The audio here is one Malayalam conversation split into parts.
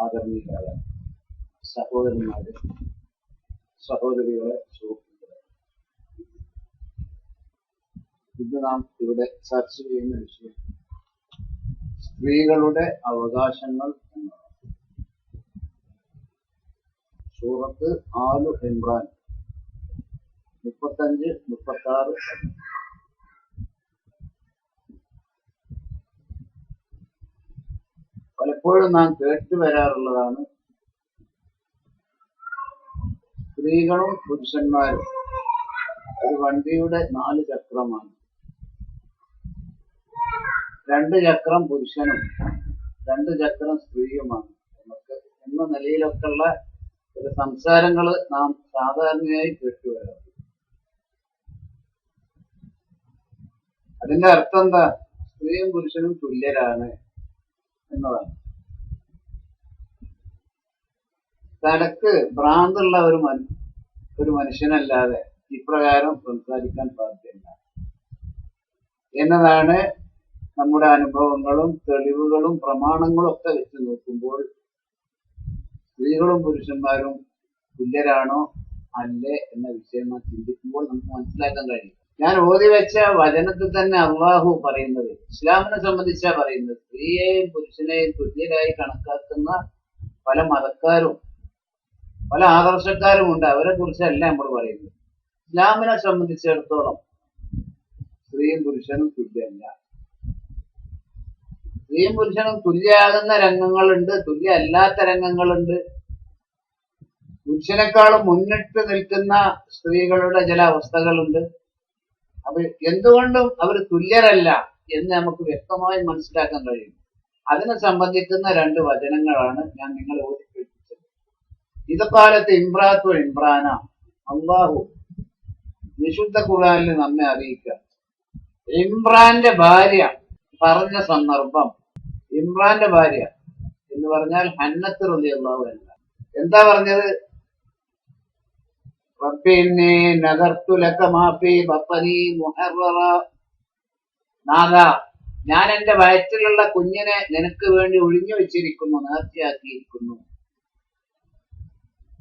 ആദരണീയരായ സഹോദരന്മാരെ, സഹോദരികളെ, സുഹൃത്തുക്കളെ, ഇന്ന് നാം ഇവിടെ ചർച്ച ചെയ്യുന്ന വിഷയം സ്ത്രീകളുടെ അവകാശങ്ങൾ എന്നതാണ്. സൂറത്ത് ആലു ഇമ്രാൻ 35-36. പലപ്പോഴും നാം കേട്ടു വരാറുള്ളതാണ്, സ്ത്രീകളും പുരുഷന്മാരും ഒരു വണ്ടിയുടെ 4 ചക്രമാണ്. 2 ചക്രം പുരുഷനും 2 ചക്രം സ്ത്രീയുമാണ്. നമുക്ക് എന്ന നിലയിലൊക്കെ ഉള്ള ഒരു സംസാരങ്ങൾ നാം സാധാരണയായി കേട്ടുവരാറുണ്ട്. അതിന്റെ അർത്ഥം എന്താ? സ്ത്രീയും പുരുഷനും തുല്യരാണ് എന്നതാണ്. തലക്ക് ഭ്രാന്തുള്ള ഒരു മനുഷ്യനല്ലാതെ ഇപ്രകാരം സംസാരിക്കാൻ സാധ്യമല്ല എന്നതാണ് നമ്മുടെ അനുഭവങ്ങളും തെളിവുകളും പ്രമാണങ്ങളും ഒക്കെ വെച്ച് നോക്കുമ്പോൾ സ്ത്രീകളും പുരുഷന്മാരും തുല്യരാണോ അല്ലേ എന്ന വിഷയം ചിന്തിക്കുമ്പോൾ നമുക്ക് മനസ്സിലാക്കാൻ കഴിയും. ഞാൻ ഓതി വെച്ച വചനത്തിൽ തന്നെ അള്ളാഹു പറയുന്നത്, ഇസ്ലാമിനെ സംബന്ധിച്ചാ പറയുന്നത്, സ്ത്രീയെയും പുരുഷനെയും തുല്യരായി കണക്കാക്കുന്ന പല മതക്കാരും പല ആദർശക്കാരും ഉണ്ട്. അവരെ കുറിച്ചല്ല നമ്മൾ പറയുന്നത്. ഇസ്ലാമിനെ സംബന്ധിച്ചിടത്തോളം സ്ത്രീയും പുരുഷനും തുല്യമല്ല. സ്ത്രീയും പുരുഷനും തുല്യാകുന്ന രംഗങ്ങളുണ്ട്, തുല്യ അല്ലാത്ത രംഗങ്ങളുണ്ട്. പുരുഷനേക്കാളും മുന്നിട്ട് നിൽക്കുന്ന സ്ത്രീകളുടെ ചില അവസ്ഥകളുണ്ട്. അത് എന്തുകൊണ്ടും അവർ തുല്യരല്ല എന്ന് നമുക്ക് വ്യക്തമായി മനസ്സിലാക്കാൻ കഴിയും. അതിനെ സംബന്ധിക്കുന്ന 2 വചനങ്ങളാണ് ഞാൻ നിങ്ങളെ ഓതിക്കേൽപ്പിച്ചത്. ഇതക്കാലത്ത് ഇമ്രാത്തു ഇമ്രാന, അള്ളാഹു വിശുദ്ധ ഖുർആനിൽ നമ്മെ അറിയിക്കുക. ഇമ്രാന്റെ ഭാര്യ പറഞ്ഞ സന്ദർഭം, ഇമ്രാന്റെ ഭാര്യ എന്ന് പറഞ്ഞാൽ ഹന്നത്ത് റളിയല്ലാഹു അൻഹ എന്താ പറഞ്ഞത്? റബ്ബിന്നി നദർതു ലക മാ ഫീ ബത്നി മുഹററ. നാഥാ, ഞാൻ എന്റെ വയറ്റിലുള്ള കുഞ്ഞിനെ നിനക്ക് വേണ്ടി ഒഴിഞ്ഞു വെച്ചിരിക്കുന്നു, നേർച്ചയാക്കിയിരിക്കുന്നു.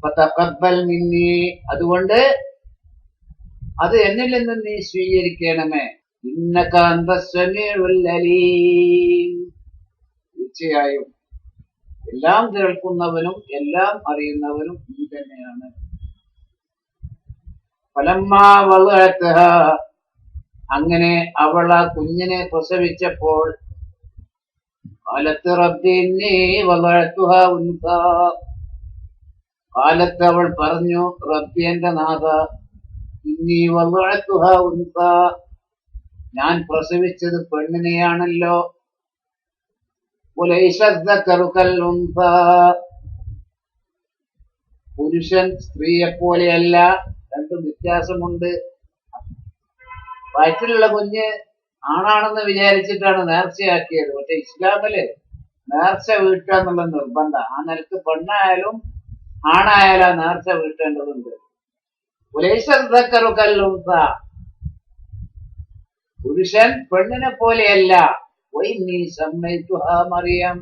ഫതഖബ്ബൽ മിന്നി, അതുകൊണ്ട് അത് എന്നിൽ നിന്ന് നീ സ്വീകരിക്കണമേ. ഇന്നക അന്തസ് സമീഉൽ അലീം, തീർച്ചയായും എല്ലാം കേൾക്കുന്നവനും എല്ലാം അറിയുന്നവനും നീ തന്നെയാണ്. ഫലമ്മാ വളഅത്ഹ, അങ്ങനെ അവൾ ആ കുഞ്ഞിനെ പ്രസവിച്ചപ്പോൾ, ഖാലത്ത് റബ്ബി ഇന്നി വളഅതുഹാ ഉൻസാ, ഖാലത്ത് അവൾ പറഞ്ഞു, റബ്ബി എന്റെ നാഥ, ഇന്നി വളഅതുഹാ ഉൻസാ, ഞാൻ പ്രസവിച്ചത് പെണ്ണിനെയാണല്ലോ. വലൈസ അദ്ദക്കറു കൽ ഉൻസാ, പുരുഷൻ സ്ത്രീയെ പോലെയല്ല, രണ്ടും വ്യത്യാസമുണ്ട്. വയറ്റിലുള്ള കുഞ്ഞ് ആണാണെന്ന് വിചാരിച്ചിട്ടാണ് നേർച്ചയാക്കിയത്. പക്ഷെ ഇസ്ലാമില് നേർച്ച വീട്ടുക എന്നുള്ള നിർബന്ധ. ആ നിലക്ക് പെണ്ണായാലും ആണായാലും ആ നേർച്ച വീട്ടേണ്ടതുണ്ട്. വലൈസ അദ്ദക്കറു കൽ ഉൻസാ, പുരുഷൻ പെണ്ണിനെ പോലെയല്ല. വഇന്നീ സമ്മൈതുഹാ മറിയം,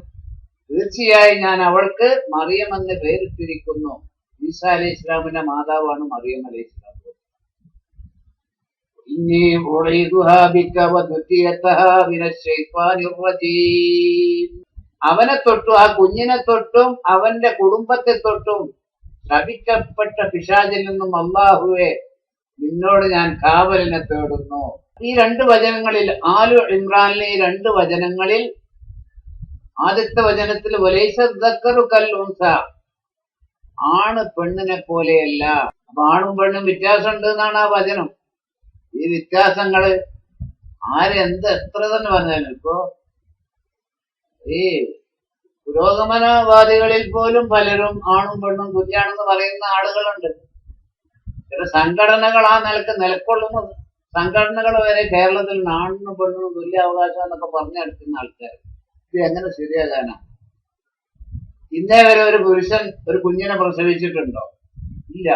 തീർച്ചയായും ഞാൻ അവൾക്ക് മറിയം എന്ന് പേരിട്ടിരിക്കുന്നു. ഈസാ അലൈഹി ഇസ്ലാമിന്റെ മാതാവാണ് മറിയം അലൈഹി ഇസ്ലാം. ഇന്നി ഉഈദുഹാ ബിക വദുരിയതഹാ മിനശ് ശൈത്വാനിർ റജീം, അവനെ തൊട്ടും ആ കുഞ്ഞിനെ തൊട്ടും അവന്റെ കുടുംബത്തെ തൊട്ടും ശപിക്കപ്പെട്ട പിശാചിൽ നിന്നും അല്ലാഹുവേ നിന്നോട് ഞാൻ കാവലിനെ തേടുന്നു. ഈ 2 വചനങ്ങളിൽ, ആലു ഇമ്രാനിലെ ഈ 2 വചനങ്ങളിൽ, ആദ്യത്തെ വചനത്തിൽ വലൈസ അദ്ദക്കറു കൽ ഉൻസാ, ആണ് പെണ്ണിനെ പോലെയല്ല. അപ്പൊ ആണും പെണ്ണും വ്യത്യാസമുണ്ട് എന്നാണ് ആ വചനം. ഈ വ്യത്യാസങ്ങള് എത്ര തന്നെ പറഞ്ഞാലും, ഇപ്പോ ഈ പുരോഗമനവാദികളിൽ പോലും പലരും ആണും പെണ്ണും തുല്യാണെന്ന് പറയുന്ന ആളുകളുണ്ട്. ചില സംഘടനകൾ ആ നിലക്കൊള്ളുന്ന സംഘടനകൾ വരെ കേരളത്തിൽ ആണിനും പെണ്ണിനും തുല്യ അവകാശം എന്നൊക്കെ പറഞ്ഞെടുക്കുന്ന ആൾക്കാർ. ഇത് എങ്ങനെ ശരിയാകാനാ? ഇന്നേ വരെ ഒരു പുരുഷൻ ഒരു കുഞ്ഞിനെ പ്രസവിച്ചിട്ടുണ്ടോ? ഇല്ല.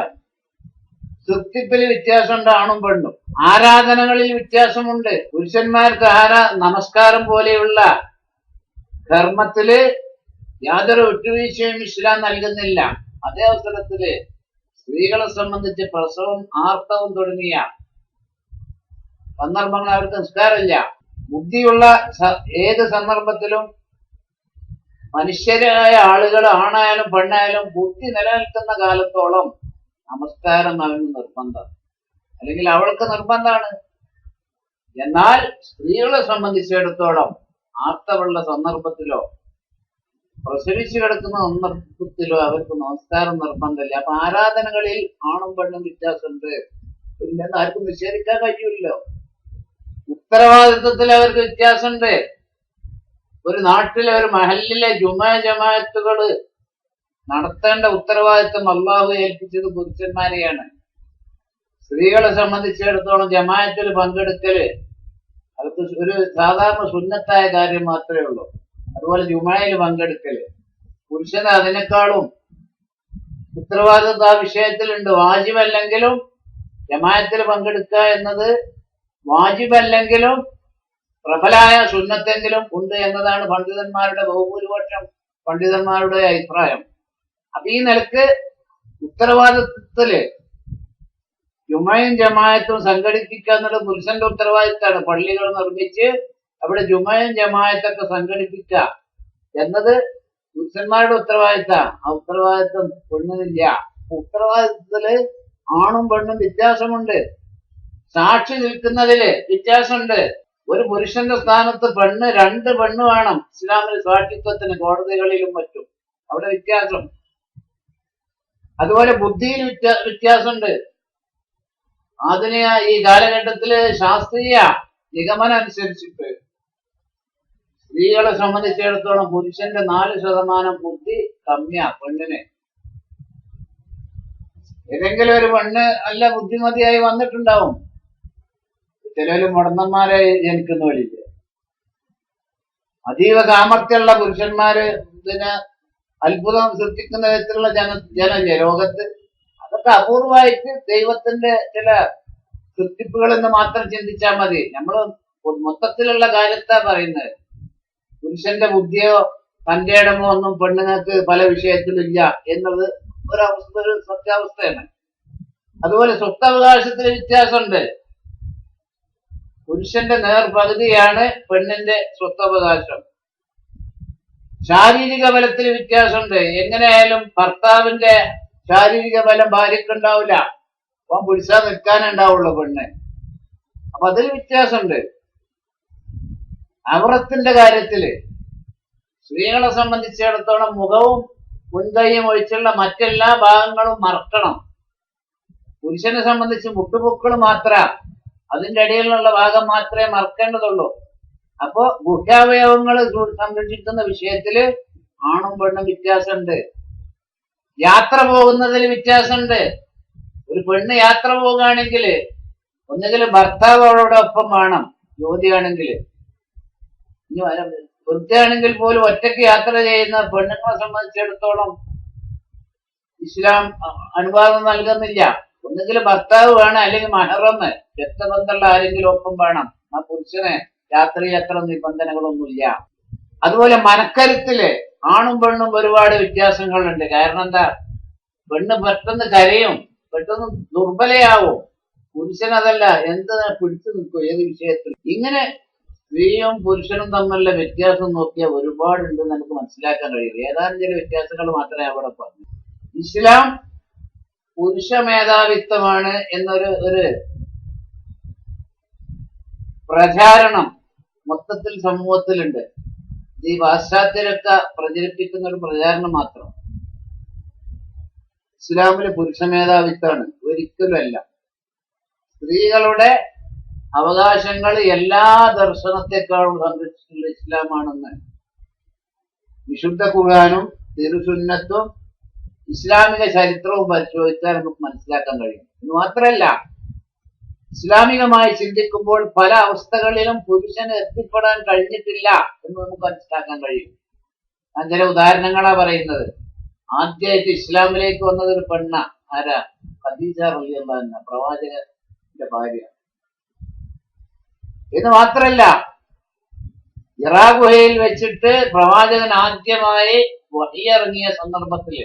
സൃഷ്ടിപ്പിൽ വ്യത്യാസമുണ്ട് ആണും പെണ്ണും. ആരാധനകളിൽ വ്യത്യാസമുണ്ട്. പുരുഷന്മാർക്ക് നമസ്കാരം പോലെയുള്ള കർമ്മത്തില് യാതൊരു വിട്ടുവീഴ്ചയും ഇസ്ലാം നൽകുന്നില്ല. അതേ അവസരത്തില് സ്ത്രീകളെ സംബന്ധിച്ച് പ്രസവം, ആർത്തവം തുടങ്ങിയ സന്ദർഭങ്ങൾ അവർക്ക് നിസ്കാരമില്ല. ബുദ്ധിയുള്ള ഏത് സന്ദർഭത്തിലും മനുഷ്യരായ ആളുകൾ, ആണായാലും പെണ്ണായാലും, ബുദ്ധി നിലനിൽക്കുന്ന കാലത്തോളം നമസ്കാരം അവന് നിർബന്ധം, അല്ലെങ്കിൽ അവൾക്ക് നിർബന്ധമാണ്. എന്നാൽ സ്ത്രീകളെ സംബന്ധിച്ചിടത്തോളം ആർത്തവുള്ള സന്ദർഭത്തിലോ പ്രസവിച്ചു കിടക്കുന്ന സന്ദർഭത്തിലോ അവർക്ക് നമസ്കാരം നിർബന്ധമില്ല. അപ്പൊ ആരാധനകളിൽ ആണും പെണ്ണും വ്യത്യാസമുണ്ട്, ഇല്ലെന്ന് ആർക്കും നിഷേധിക്കാൻ കഴിയില്ലല്ലോ. ഉത്തരവാദിത്വത്തിൽ അവർക്ക് വ്യത്യാസമുണ്ട്. ഒരു നാട്ടിലെ ഒരു മഹല്ലിലെ ജമാഅത്തുകള് നടത്തേണ്ട ഉത്തരവാദിത്വം അള്ളാഹു ഏൽപ്പിച്ചത് പുരുഷന്മാരെയാണ്. സ്ത്രീകളെ സംബന്ധിച്ചിടത്തോളം ജമാഅത്തിൽ പങ്കെടുക്കല് അവർക്ക് ഒരു സാധാരണ സുന്നത്തായ കാര്യം മാത്രമേ ഉള്ളൂ. അതുപോലെ ജുമയിൽ പങ്കെടുക്കല് പുരുഷന് അതിനേക്കാളും ഉത്തരവാദിത്വം ആ വിഷയത്തിലുണ്ട്. വാജിബല്ലെങ്കിലും ജമാഅത്തിൽ പങ്കെടുക്കുക എന്നത് വാജിബല്ലെങ്കിലും പ്രബലായ സുന്നത്തെങ്കിലും ഉണ്ട് എന്നതാണ് പണ്ഡിതന്മാരുടെ, ബഹുഭൂരിപക്ഷം പണ്ഡിതന്മാരുടെ അഭിപ്രായം. അപ്പൊ ഈ നിലക്ക് ഉത്തരവാദിത്വത്തില് ജുമയും ജമാഅത്തും സംഘടിപ്പിക്കുക എന്നത് പുരുഷന്റെ ഉത്തരവാദിത്തമാണ്. പള്ളികൾ നിർമ്മിച്ച് അവിടെ ജുമയും ജമാഅത്തൊക്കെ സംഘടിപ്പിക്കുക എന്നത് പുരുഷന്മാരുടെ ഉത്തരവാദിത്തമാണ്. ആ ഉത്തരവാദിത്വം പെണ്ണിനില്ല. ഉത്തരവാദിത്വത്തില് ആണും പെണ്ണും വ്യത്യാസമുണ്ട്. സാക്ഷി നിൽക്കുന്നതില് വ്യത്യാസമുണ്ട്. ഒരു പുരുഷന്റെ സ്ഥാനത്ത് പെണ്ണ്, 2 പെണ്ണ് വേണം ഇസ്ലാമിൽ സാക്ഷിത്വത്തിന്, കോടതികളിലും മറ്റും. അവിടെ വ്യത്യാസം. അതുപോലെ ബുദ്ധിയിൽ വ്യത്യാസമുണ്ട്. ആധുനിക ഈ കാലഘട്ടത്തില് ശാസ്ത്രീയ നിഗമനം അനുസരിച്ചിട്ട് സ്ത്രീകളെ സംബന്ധിച്ചിടത്തോളം പുരുഷന്റെ 4% ബുദ്ധി കമ്മിയാ പെണ്ണിന്. ഏതെങ്കിലും ഒരു പെണ്ണ് നല്ല ബുദ്ധിമതിയായി വന്നിട്ടുണ്ടാവും. ചിലര് മുടന്തന്മാരെ ജനിക്കുന്ന വഴിയില്ല. അതീവ സാമർഥ്യമുള്ള പുരുഷന്മാര് ഇതിന് അത്ഭുതം സൃഷ്ടിക്കുന്ന വിധത്തിലുള്ള ജനല്ലേ ലോകത്ത്. അതൊക്കെ അപൂർവമായിട്ട് ദൈവത്തിന്റെ ചില സൃഷ്ടിപ്പുകൾ എന്ന് മാത്രം ചിന്തിച്ചാൽ മതി. നമ്മള് മൊത്തത്തിലുള്ള കാര്യത്താ പറയുന്നത്. പുരുഷന്റെ ബുദ്ധിയോ തന്റെ ഇടമോ ഒന്നും പെണ്ണുങ്ങൾക്ക് പല വിഷയത്തിലില്ല എന്നത് ഒരു സത്യാവസ്ഥയാണ്. അതുപോലെ സ്വത്തവകാശത്തിൽ വ്യത്യാസമുണ്ട്. പുരുഷന്റെ നേർപകുതിയാണ് പെണ്ണിന്റെ സ്വത്തവകാശം. ശാരീരിക ബലത്തിൽ വ്യത്യാസമുണ്ട്. എങ്ങനെയായാലും ഭർത്താവിന്റെ ശാരീരിക ബലം ഭാര്യക്ക് ഉണ്ടാവില്ല. അപ്പം പിടിച്ചാൽ നിൽക്കാനേ ഉണ്ടാവുള്ളൂ പെണ്ണ്. അപ്പൊ അതിൽ വ്യത്യാസമുണ്ട്. ഔറത്തിന്റെ കാര്യത്തില് സ്ത്രീകളെ സംബന്ധിച്ചിടത്തോളം മുഖവും മുൻകൈയും ഒഴിച്ചുള്ള മറ്റെല്ലാ ഭാഗങ്ങളും മറക്കണം. പുരുഷനെ സംബന്ധിച്ച് മുട്ടുപൊക്കൾ മാത്ര, അതിന്റെ ഇടയിലുള്ള ഭാഗം മാത്രമേ മറക്കേണ്ടതുള്ളൂ. അപ്പോ ഗുഹ്യാവയവങ്ങൾ സംരക്ഷിക്കുന്ന വിഷയത്തില് ആണും പെണ്ണും വ്യത്യാസമുണ്ട്. യാത്ര പോകുന്നതിൽ വ്യത്യാസമുണ്ട്. ഒരു പെണ്ണ് യാത്ര പോകുകയാണെങ്കിൽ ഒന്നുകിൽ ഭർത്താവ് അവളോടൊപ്പം വേണം, ജോലിയാണെങ്കിൽ. ഇനി വൃത്തിയാണെങ്കിൽ പോലും ഒറ്റയ്ക്ക് യാത്ര ചെയ്യുന്ന പെണ്ണുങ്ങളെ സംബന്ധിച്ചിടത്തോളം ഇസ്ലാം അനുവാദം നൽകുന്നില്ല. ഒന്നുകിൽ ഭർത്താവ് വേണം, അല്ലെങ്കിൽ മഹറമ്, രക്തബന്ധമുള്ള ആരെങ്കിലും ഒപ്പം വേണം. ആ പുരുഷന് രാത്രി അത്ര നിബന്ധനകളൊന്നുമില്ല. അതുപോലെ മനക്കരുത്തില് ആണും പെണ്ണും ഒരുപാട് വ്യത്യാസങ്ങളുണ്ട്. കാരണം എന്താ, പെണ്ണ് പെട്ടെന്ന് കരയും, പെട്ടെന്ന് ദുർബലയാവും. പുരുഷനതല്ല, എന്ത് പിടിച്ചു നിൽക്കും ഏത് വിഷയത്തിൽ. ഇങ്ങനെ സ്ത്രീയും പുരുഷനും തമ്മിലുള്ള വ്യത്യാസം നോക്കിയാൽ ഒരുപാടുണ്ട് നമുക്ക് മനസ്സിലാക്കാൻ കഴിയും. ഏതാനും ചില വ്യത്യാസങ്ങൾ മാത്രമേ അവിടെ പറഞ്ഞു. ഇസ്ലാം പുരുഷ മേധാവിത്വമാണ് എന്നൊരു പ്രചാരണം മൊത്തത്തിൽ സമൂഹത്തിലുണ്ട്. ഈ പാശ്ചാത്യരൊക്കെ പ്രചരിപ്പിക്കുന്ന ഒരു പ്രചാരണം മാത്രം. ഇസ്ലാമില് പുരുഷ മേധാവിത്വമാണ്, ഒരിക്കലുമല്ല. സ്ത്രീകളുടെ അവകാശങ്ങൾ എല്ലാ ദർശനത്തെക്കാളും സംരക്ഷിച്ചിട്ടുള്ള ഇസ്ലാമാണെന്ന് വിശുദ്ധ ഖുർആനും തിരുസുന്നത്തും ഇസ്ലാമിക ചരിത്രവും പരിശോധിച്ചാൽ നമുക്ക് മനസ്സിലാക്കാൻ കഴിയും. എന്ന് മാത്രമല്ല, ഇസ്ലാമികമായി ചിന്തിക്കുമ്പോൾ പല അവസ്ഥകളിലും പുരുഷന് എത്തിപ്പെടാൻ കഴിഞ്ഞിട്ടില്ല എന്ന് നമുക്ക് മനസ്സിലാക്കാൻ കഴിയും. ഞാൻ ചില ഉദാഹരണങ്ങളാ പറയുന്നത്. ആദ്യമായിട്ട് ഇസ്ലാമിലേക്ക് വന്നത് ഒരു പെണ്ണ, ആരാ? ഖദീജ റളിയല്ലാഹു അൻഹ, പ്രവാചകന്റെ ഭാര്യ. എന്ന് മാത്രമല്ല, ഹിറാ ഗുഹയിൽ വെച്ചിട്ട് പ്രവാചകൻ ആദ്യമായി വഹിയിറങ്ങിയ സന്ദർഭത്തില്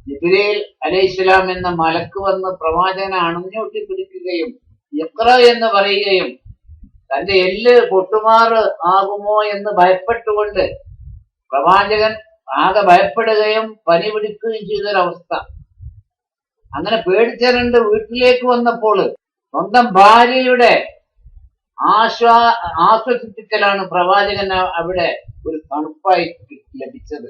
ജിബ്രീൽ അലൈഹിസ്സലാം എന്ന മലക്ക് വന്ന് പ്രവാചകനെ അണഞ്ഞൊട്ടി പിടിക്കുകയും ഇഖ്റ എന്ന് പറയുകയും തന്റെ എല്ല് പൊട്ടുമാറ് ആകുമോ എന്ന് ഭയപ്പെട്ടുകൊണ്ട് പ്രവാചകൻ ആകെ ഭയപ്പെടുകയും പനി പിടിക്കുകയും ചെയ്തൊരവസ്ഥ. അങ്ങനെ പേടിച്ചരണ്ട് വീട്ടിലേക്ക് വന്നപ്പോൾ സ്വന്തം ഭാര്യയുടെ ആശ്വസിപ്പിക്കലാണ് പ്രവാചകൻ അവിടെ ഒരു തണുപ്പായി ലഭിച്ചത്.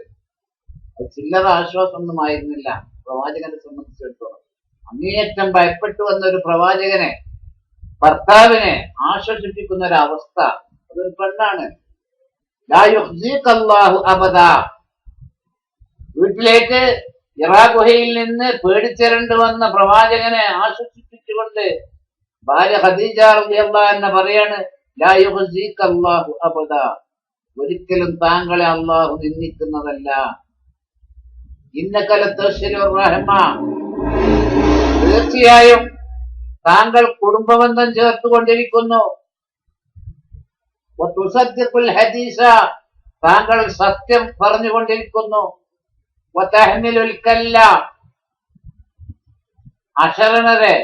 അത് ചില്ലറ ആശ്വാസമൊന്നും ആയിരുന്നില്ല പ്രവാചകനെ സംബന്ധിച്ചിടത്തോളം. അങ്ങേയറ്റം ഭയപ്പെട്ടു വന്ന ഒരു പ്രവാചകനെ, ഭർത്താവിനെ ആശ്വസിപ്പിക്കുന്ന ഒരു അവസ്ഥ, അതൊരു പെണ്ണാണ്. ലാ യുഖ്സിക അല്ലാഹു അബദാ. വീട്ടിലേക്ക് ഹിറാ ഗുഹയിൽ നിന്ന് പേടിച്ചരണ്ട് വന്ന പ്രവാചകനെ ആശ്വസിപ്പിച്ചുകൊണ്ട് ഭാര്യ ഖദീജ റളിയല്ലാഹു അൻഹ പറയാണ്, ലാ യുഖ്സിക അല്ലാഹു അബദാ, ഒരിക്കലും താങ്കളെ അല്ലാഹു നിന്ദിക്കുന്നതല്ല. ഇന്നക ലതസിലുർ റഹ്മ, തീർച്ചയായും താങ്കൾ കുടുംബബന്ധം ചേർത്തുകൊണ്ടിരിക്കുന്നു. വതുസദ്ദിഖുൽ ഹദീസ, താങ്കൾ സത്യം പറഞ്ഞുകൊണ്ടിരിക്കുന്നു. വതഹ്മിലുൽ കല്ല, അശരണരെ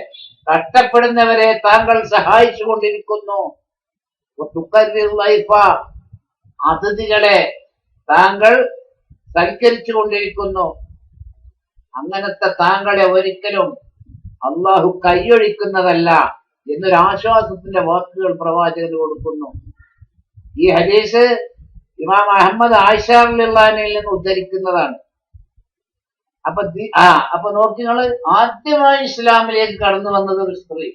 കഷ്ടപ്പെടുന്നവരെ താങ്കൾ സഹായിച്ചു കൊണ്ടിരിക്കുന്നു. വതുഖർരിൽ ലൈഫ, അതിഥികളെ താങ്കൾ സൽക്കരിച്ചു കൊണ്ടിരിക്കുന്നു. അങ്ങനത്തെ താങ്കളെ ഒരിക്കലും അള്ളാഹു കൈയൊഴിക്കുന്നതല്ല എന്നൊരു ആശ്വാസത്തിന്റെ വാക്കുകൾ പ്രവാചകന് കൊടുക്കുന്നു. ഈ ഹദീസ് ഇമാം അഹമ്മദ് ആയിഷ റളിയല്ലാഹു അൻഹയിൽ നിന്ന് ഉദ്ധരിക്കുന്നതാണ്. അപ്പൊ നോക്കിങ്ങള്, ആദ്യമായി ഇസ്ലാമിലേക്ക് കടന്നു വന്നത് ഒരു സ്ത്രീ.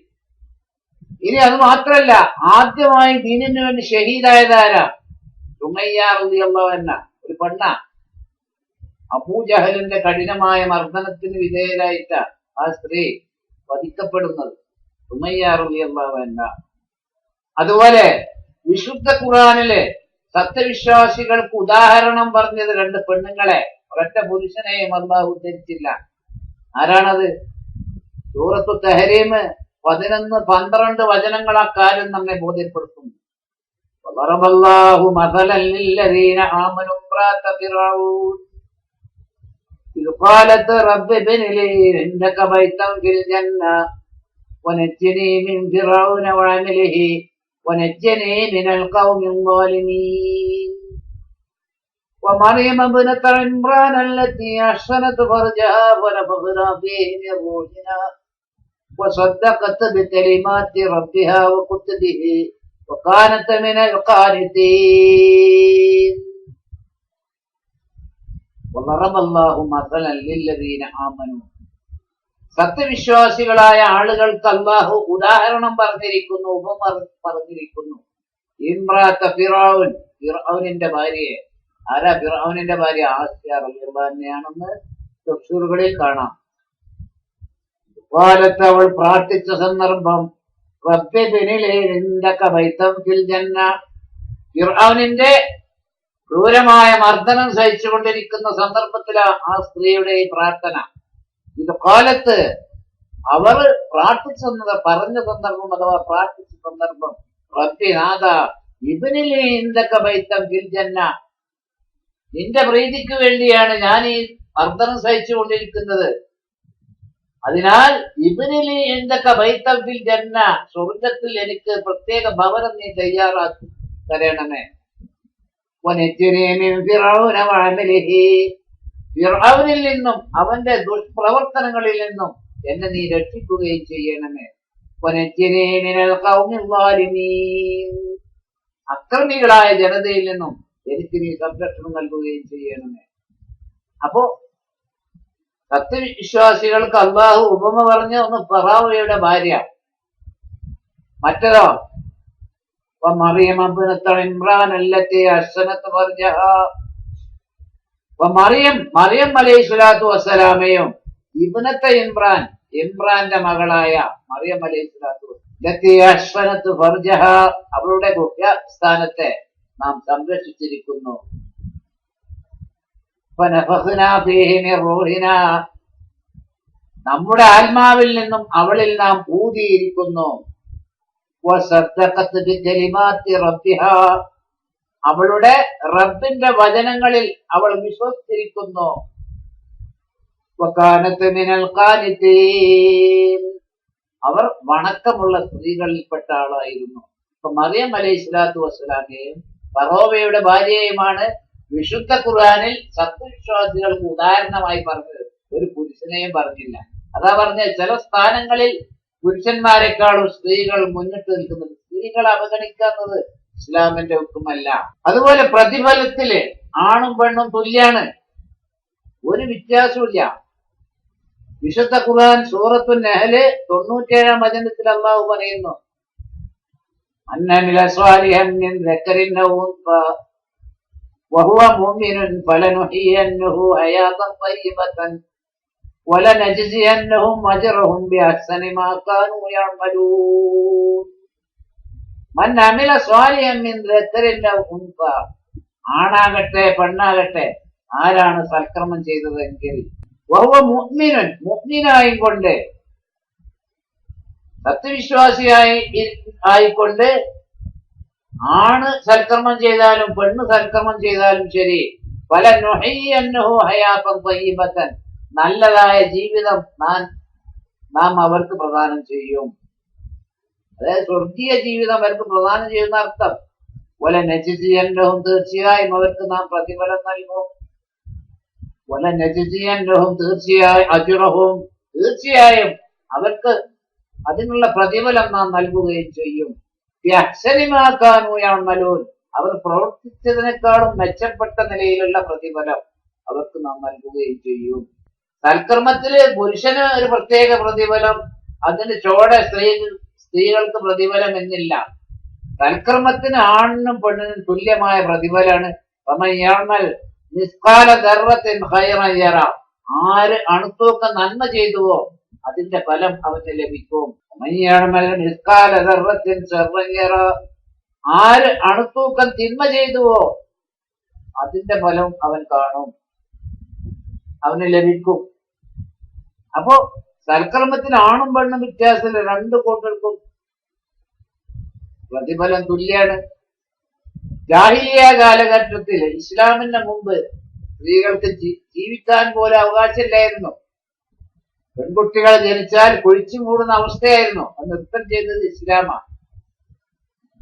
ഇനി അത് മാത്രല്ല, ആദ്യമായി ദീനിന് വേണ്ടി ഷഹീദായതാരാ? സുമയ്യ റളിയല്ലാഹു അൻഹ, ഒരു പെണ്ണ. അബൂജഹലിന്റെ കഠിനമായ മർദ്ദനത്തിന് വിധേയരായിട്ട ആ സ്ത്രീ വധിക്കപ്പെടുന്നത്. സുമയ്യ റളിയല്ലാഹു അൻഹ. അതുപോലെ വിശുദ്ധ ഖുർആനിലെ സത്യവിശ്വാസികൾക്ക് ഉദാഹരണം പറഞ്ഞത് രണ്ട് പെണ്ണുങ്ങളെ, ഒരൊറ്റ പുരുഷനെയും അല്ലാഹു ഉദ്ധരിച്ചില്ല. ആരാണത്? സൂറത്തു തഹരീം 11-12 വചനങ്ങൾ അക്കാര്യം നമ്മെ ബോധ്യപ്പെടുത്തുന്നു. വദറബല്ലാഹു മസലൻ ലില്ലദീന ആമനൂ ഇംറഅത ഫിർഔൻ ഇദ് ഖാലത് റബ്ബി ഇബ്നി ലീ ഇൻദക ബൈതൻ ഫിൽ ജന്ന വനജ്ജിനി മിൻ ഫിർഔന വഅമലിഹി വനജ്ജിനി മിനൽ ഖൗമിൽ ളാലിമീൻ. ومريم ابنة عمران التي أحصنت فرجها ونفخنا فيه من روحنا وصدقت بكلمات ربها وكتبه وكانت من القانتين. وضرب الله مثلا للذين آمنوا, സത്യവിശ്വാസികളായ ആളുകൾക്ക് അല്ലാഹു ഉദാഹരണം പറഞ്ഞിരിക്കുന്നു, ഉപമ പറഞ്ഞിരിക്കുന്നു. ഇംറാത്ത ഫിറഔൻ, ഫിറഔനിന്റെ ഭാര്യയെ. ആരാ ഫിറഔനിന്റെ ഭാര്യ? ആസിയ റളിയല്ലാഹു അൻഹയാണെന്ന് തഫ്സീറുകളിൽ കാണാം. കാലത്ത് അവൾ പ്രാർത്ഥിച്ച സന്ദർഭം, റബ്ബി ഇബ്നി ലീ ഇൻദക ബൈതൻ ഫിൽ ജന്ന. ഫിറഔനിന്റെ ക്രൂരമായ മർദ്ദനം സഹിച്ചുകൊണ്ടിരിക്കുന്ന സന്ദർഭത്തിലാണ് ആ സ്ത്രീയുടെ ഈ പ്രാർത്ഥന. ഇത് കാലത്ത് അവർ പറഞ്ഞ സന്ദർഭം അഥവാ പ്രാർത്ഥിച്ച സന്ദർഭം, റബ്ബി നാഥ ഇബ്നി ലീ ഇൻദക ബൈതൻ ഫിൽ ജന്ന, നിന്റെ പ്രീതിക്ക് വേണ്ടിയാണ് ഞാൻ ഈ മർദ്ദനം സഹിച്ചുകൊണ്ടിരിക്കുന്നത്. അതിനാൽ ഇബ്നി ലീ ഇൻദക ബൈതൻ ഫിൽ ജന്ന, സ്വർഗത്തിൽ എനിക്ക് പ്രത്യേക ഭവനം നീ തയ്യാറാക്കി തരണമേ. വനജ്ജിനി മിൻ ഫിർഔന വഅമലിഹി, ഫിർഔനിൽ നിന്നും അവന്റെ ദുഷ്പ്രവർത്തനങ്ങളിൽ നിന്നും എന്നെ നീ രക്ഷിക്കുകയും ചെയ്യണമേ. വനജ്ജിനി മിനൽ ഖൗമിൽ ളാലിമീൻ, അക്രമികളായ ജനതയിൽ നിന്നും എനിക്ക് നീ സംരക്ഷണം നൽകുകയും ചെയ്യണമേ. അപ്പോ സത്യവിശ്വാസികൾക്ക് അല്ലാഹു ഉപമ പറഞ്ഞ ഒന്ന് ഫറഔനയുടെ ഭാര്യ, മറ്റേതോ ومريم ابنة عمران التي أحصنت فرجها. മറിയം അലൈഹിസ്സലാത്തു വസ്സലാമയും ഇബ്നത്തെ ഇമ്രാൻ, ഇമ്രാന്റെ മകളായ മറിയം അലൈഹിസ്സലാത്തു ലത്തി അഹ്സനത് ഫർജഹ, അവളുടെ ഗുഹ്യസ്ഥാനത്തെ നാം സംരക്ഷിച്ചിരിക്കുന്നു. ഫനഫഖ്നാ ഫീഹി മിൻ റൂഹിനാ, നമ്മുടെ ആത്മാവിൽ നിന്നും അവളിൽ നാം ഊതിയിരിക്കുന്നു. വസദ്ദഖത് ബികലിമാത്തി റബ്ബിഹാ, അവളുടെ റബ്ബിന്റെ വചനങ്ങളിൽ അവൾ വിശ്വസിച്ചിരിക്കുന്നു. വകാനത്ത് മിനൽ ഖാനിതീൻ, അവർ വണക്കമുള്ള സ്ത്രീകളിൽപ്പെട്ട ആളായിരുന്നു. അപ്പൊ മറിയം അലൈഹി സ്വലാത്തു വസ്സലാമയെയും ഫറോവയുടെ ഭാര്യയെയുമാണ് വിശുദ്ധ ഖുർആനിൽ സത്യവിശ്വാസികൾക്ക് ഉദാഹരണമായി പറഞ്ഞത്. ഒരു പുരുഷനെയും പറഞ്ഞില്ല. അതാ പറഞ്ഞ ചില സ്ഥാനങ്ങളിൽ പുരുഷന്മാരെക്കാളും സ്ത്രീകൾ മുന്നിട്ട് നിൽക്കുന്നത്. സ്ത്രീകളെ അവഗണിക്കുന്നത് ഇസ്ലാമിന്റെ ഹുക്കുമല്ല. അതുപോലെ പ്രതിഫലത്തില് ആണും പെണ്ണും തുല്യാണ്, ഒരു വ്യത്യാസമില്ല. വിശുദ്ധ ഖുർആൻ സൂറത്തു നഹ്ല് 97-ാം വചനത്തിൽ അല്ലാഹു പറയുന്നു, അന്നമില സ്വാലിഹൻ മിൻ ദക്കറിൻ ഔ ഉൻസാ വഹുവ മുഅ്മിനുൻ ഫലനുഹിയന്നഹു ഹയാതൻ തയ്യിബതൻ വലനജ്സിയന്നഹും അജ്റഹും ബിഅഹ്സനി മാ കാനൂ യഅമലൂൻ. മൻ അമില സ്വാലിഹൻ മിൻ ദക്കറിൻ ഔ ഉൻസാ, ആണാകട്ടെ പെണ്ണാകട്ടെ ആരാണ് സൽക്കർമ്മം ചെയ്തതെങ്കിൽ വഹുവ മുഅ്മിനുൻ, മുഅ്മിനായും കൊണ്ട് സത്യവിശ്വാസിയായി ആയിക്കൊണ്ട് ആണ് സൽക്കർമ്മം ചെയ്താലും പെണ്ണ് സൽക്കർമ്മം ചെയ്താലും ശരി, ഫലനുഹിയന്നഹു ഹയാതൻ തയ്യിബതൻ, നല്ലതായ ജീവിതം നാം അവർക്ക് പ്രദാനം ചെയ്യും. അതായത് സ്വർഗീയ ജീവിതം അവർക്ക് പ്രദാനം ചെയ്യുന്ന അർത്ഥം. വലനജ്സിയന്നഹും, തീർച്ചയായും അവർക്ക് നാം പ്രതിഫലം നൽകും. വലനജ്സിയന്നഹും, തീർച്ചയായും അജ്റഹും, തീർച്ചയായും അവർക്ക് അതിനുള്ള പ്രതിഫലം നാം നൽകുകയും ചെയ്യും. ബിഅഹ്സനി മാ കാനൂ യഅമലൂൻ, അവർ പ്രവർത്തിച്ചതിനേക്കാളും മെച്ചപ്പെട്ട നിലയിലുള്ള പ്രതിഫലം അവർക്ക് നാം നൽകുകയും ചെയ്യും. സൽക്കർമ്മത്തില് പുരുഷന് ഒരു പ്രത്യേക പ്രതിഫലം, അതിന് ചോടെ സ്ത്രീകൾക്ക് പ്രതിഫലം എന്നില്ല. സൽക്കർമ്മത്തിന് ആണിനും പെണ്ണിനും തുല്യമായ പ്രതിഫലാണ്. നിസ്കാല ദർവത്തിൻ ഖൈറൻ യറ, ആര് അണുത്തൂക്കം നന്മ ചെയ്തുവോ അതിന്റെ ഫലം അവന് ലഭിക്കും. നിസ്കാല ദർവത്തിൻ ശർറൻ യറ, ആര് അണുത്തൂക്കം തിന്മ ചെയ്തുവോ അതിന്റെ ഫലം അവൻ കാണും, അവന് ലഭിക്കും. അപ്പോ സൽക്കർമ്മത്തിന് ആണും പെണ്ണും വ്യത്യാസമില്ല, രണ്ടു കൂട്ടർക്കും പ്രതിഫലം തുല്യാണ്. ജാഹിലിയ കാലഘട്ടത്തിൽ, ഇസ്ലാമിന് മുമ്പ് സ്ത്രീകൾക്ക് ജീവിക്കാൻ പോലെ അവകാശമില്ലായിരുന്നു. പെൺകുട്ടികൾ ജനിച്ചാൽ കുഴിച്ചു മൂടുന്ന അവസ്ഥയായിരുന്നു. അത് നൃത്തം ചെയ്തത് ഇസ്ലാമാണ്.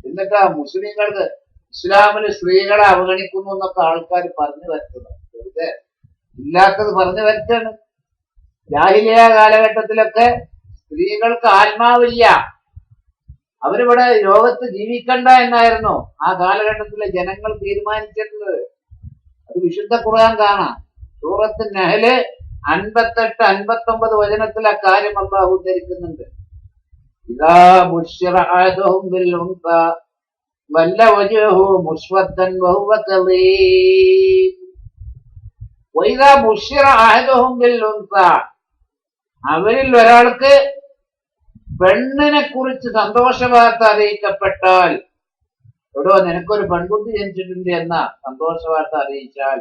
എന്നിട്ടാ മുസ്ലിങ്ങൾക്ക് ഇസ്ലാമിൽ സ്ത്രീകളെ അവഗണിക്കുന്നു എന്നൊക്കെ ആൾക്കാർ പറഞ്ഞു വരുത്തുന്നത്. വെറുതെ ഇല്ലാത്തത് പറഞ്ഞു വരുത്താണ്. ജാഹിലിയ കാലഘട്ടത്തിലൊക്കെ സ്ത്രീകൾക്ക് ആത്മാവില്ല, അവരിവിടെ ലോകത്ത് ജീവിക്കണ്ട എന്നായിരുന്നു ആ കാലഘട്ടത്തിലെ ജനങ്ങൾ തീരുമാനിച്ചിരുന്നത്. അത് വിശുദ്ധ ഖുർആൻ കാണാം. സൂറത്ത് നഹ്ല് 58-59 വചനത്തിൽ ആ കാര്യം അല്ലാഹു ഉദ്ധരിക്കുന്നുണ്ട്. ഇദാ ബുശ്ശിറ അഹദുഹും ബിൽ ഉൻസാ വല്ല വജ്ഹുഹു മുസ്വദ്ദൻ വഹുവ കളീം. വഇദാ ബുശ്ശിറ അഹദുഹും ബിൽ ഉൻസാ, അവരിൽ ഒരാൾക്ക് പെണ്ണിനെ കുറിച്ച് സന്തോഷ വാർത്ത അറിയിക്കപ്പെട്ടാൽ, എടോ നിനക്കൊരു പെൺകുട്ടി ജനിച്ചിട്ടുണ്ട് എന്ന സന്തോഷ വാർത്ത അറിയിച്ചാൽ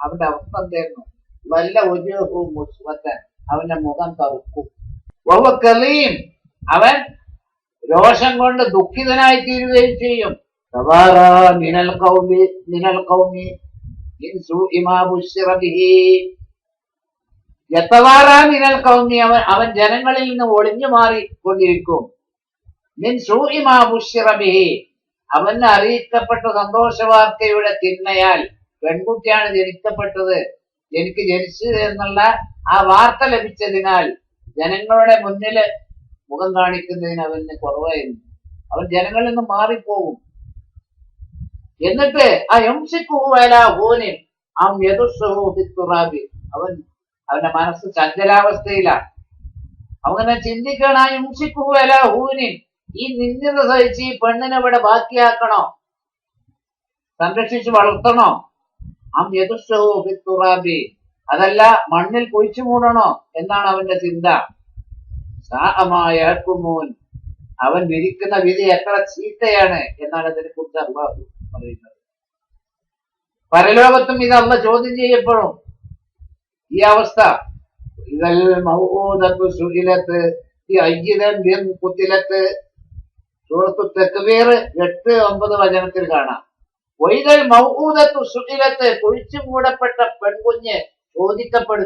അവന്റെ അവസ്ഥ എന്തായിരുന്നു? വല്ല വജ്ഹുഹു മുസ്വദ്ദൻ, അവന്റെ മുഖം കറുക്കും. വഹുവ കളീം, അവൻ രോഷം കൊണ്ട് ദുഃഖിതനായി തീരുകയും ചെയ്യും. തവാറാ മിനൽ ഖൗമി മിൻ സൂഇ മാ ബുശ്ശിറ ബിഹി. യതവാറാ മിനൽ ഖൗമി, അവൻ ജനങ്ങളിൽ നിന്ന് ഒളിഞ്ഞു മാറിക്കൊണ്ടിരിക്കും. മിൻ സൂഇ മാ ബുശ്ശിറ ബിഹി, അവന് അറിയിക്കപ്പെട്ട സന്തോഷ വാർത്തയുടെ തിന്മയാൽ, പെൺകുട്ടിയാണ് ജനിക്കപ്പെട്ടത്, എനിക്ക് ജനിച്ചത് എന്നുള്ള ആ വാർത്ത ലഭിച്ചതിനാൽ ജനങ്ങളുടെ മുന്നില് മുഖം കാണിക്കുന്നതിന് അവന് കുറവായിരുന്നു. അവൻ ജനങ്ങളിൽ നിന്ന് മാറിപ്പോകും. എന്നിട്ട് അവന്റെ മനസ്സ് ചഞ്ചലാവസ്ഥയിലാണ്. അവനെ ചിന്തിക്കണം, ആ യുംസിക്കുഹുവല ഹൂനിൻ, ഈ നിന്ദിത സഹിച്ച് ഈ പെണ്ണിനെ ഇവിടെ ബാക്കിയാക്കണോ, സംരക്ഷിച്ച് വളർത്തണോ? യദുസ്സുറാബി, അതല്ല മണ്ണിൽ കുഴിച്ചു മൂടണോ എന്നാണ് അവന്റെ ചിന്ത. അവൻ വിരിക്കുന്ന വിധി എത്ര ചീത്തയാണ് എന്നാണ് അതിനെ കുറിച്ച് അല്ലാഹു പറയുന്നത്. പരലോകത്തും ഇത് അല്ലാഹു ചോദ്യം ചെയ്യപ്പെടും. ഈ അവസ്ഥ സൂറത്തു തക്വീർ 8-9 വചനത്തിൽ കാണാം. വൈതൽ മൗഊദത്തു സുഇലത്ത്, കുഴിച്ചു മൂടപ്പെട്ട പെൺകുഞ്ഞ്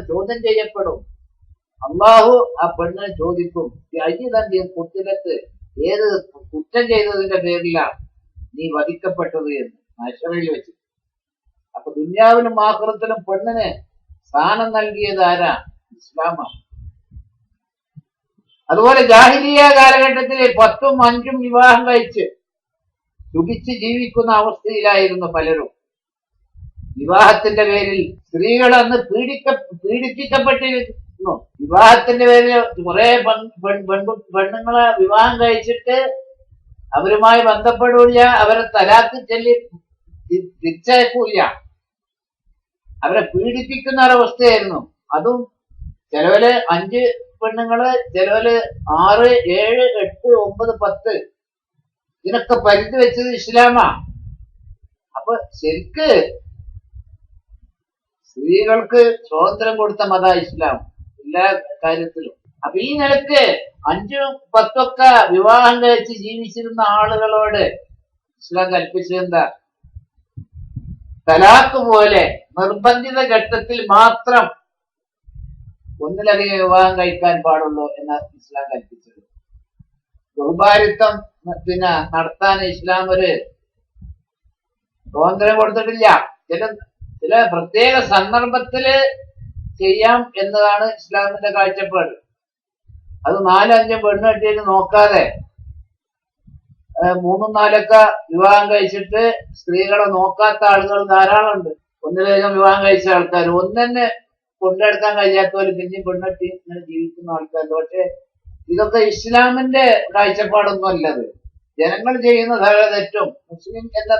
ചോദ്യം ചെയ്യപ്പെടും. അള്ളാഹു ആ പെണ്ണിനെ ചോദിക്കും, അജിതന്റെയും കുത്തിലത്ത്, ഏത് കുറ്റം ചെയ്തതിന്റെ പേരിലാണ് നീ വധിക്കപ്പെട്ടത് എന്ന് മഹ്ശറിൽ വെച്ച്. അപ്പൊ ദുനിയാവിലും ആഖിറത്തിലും പെണ്ണിന് സ്ഥാനം നൽകിയത് ആരാ? ഇസ്ലാമാണ്. അതുപോലെ ജാഹിലിയ കാലഘട്ടത്തിൽ 10ഉം 5ഉം വിവാഹം കഴിച്ച് സുഖിച്ച് ജീവിക്കുന്ന അവസ്ഥയിലായിരുന്നു പലരും. വിവാഹത്തിന്റെ പേരിൽ സ്ത്രീകൾ അന്ന് പീഡിപ്പിക്കപ്പെട്ടിരുന്നു. വിവാഹത്തിന്റെ പേരിൽ കുറെ പെണ്ണുങ്ങളെ വിവാഹം കഴിച്ചിട്ട് അവരുമായി ബന്ധപ്പെടില്ല, അവരെ തലാക്ക് ചൊല്ലി തിരിച്ചയക്കൂല, അവരെ പീഡിപ്പിക്കുന്ന ഒരവസ്ഥയായിരുന്നു. അതും ചിലവര് 5 പെണ്ണുങ്ങള്, ചിലവര് 6, 7, 8, 9, 10, ഇതിനൊക്കെ പരിധി വെച്ചത് ഇസ്ലാമാ. അപ്പൊ ശരിക്ക് സ്ത്രീകൾക്ക് സ്വാതന്ത്ര്യം കൊടുത്ത മത ഇസ്ലാം എല്ലാ കാര്യത്തിലും. അപ്പൊ ഈ നിലക്ക് 5ഉം 10ഉം വിവാഹം കഴിച്ച് ജീവിച്ചിരുന്ന ആളുകളോട് ഇസ്ലാം കൽപ്പിച്ചെന്താ? തലാക്ക് പോലെ നിർബന്ധിത ഘട്ടത്തിൽ മാത്രം ഒന്നിലധികം വിവാഹം കഴിക്കാൻ പാടുള്ളൂ എന്നാണ് ഇസ്ലാം കൽപ്പിച്ചത്. ബഹുഭാരിത്വം നടത്താൻ ഇസ്ലാം ഒരു സ്വാതന്ത്ര്യം കൊടുത്തിട്ടില്ല. ചില പ്രത്യേക സന്ദർഭത്തില് ചെയ്യാം എന്നതാണ് ഇസ്ലാമിന്റെ കാഴ്ചപ്പാട്. അത് 4-5 പെണ്ണ് കെട്ടിയിട്ട് നോക്കാതെ 3-ഉം 4ഉം വിവാഹം കഴിച്ചിട്ട് സ്ത്രീകളെ നോക്കാത്ത ആളുകൾ ധാരാളം ഉണ്ട്. ഒന്നിലധികം വിവാഹം കഴിച്ച ആൾക്കാർ, ഒന്നെ കൊണ്ടെടുക്കാൻ കഴിയാത്തവര് പിന്നെയും പെണ്ണെട്ടി ഇങ്ങനെ ജീവിക്കുന്ന ആൾക്കാരുണ്ട്. പക്ഷെ ഇതൊക്കെ ഇസ്ലാമിന്റെ കാഴ്ചപ്പാടൊന്നും അല്ലത്. ജനങ്ങൾ ചെയ്യുന്ന സകല തെറ്റും മുസ്ലിം എന്ന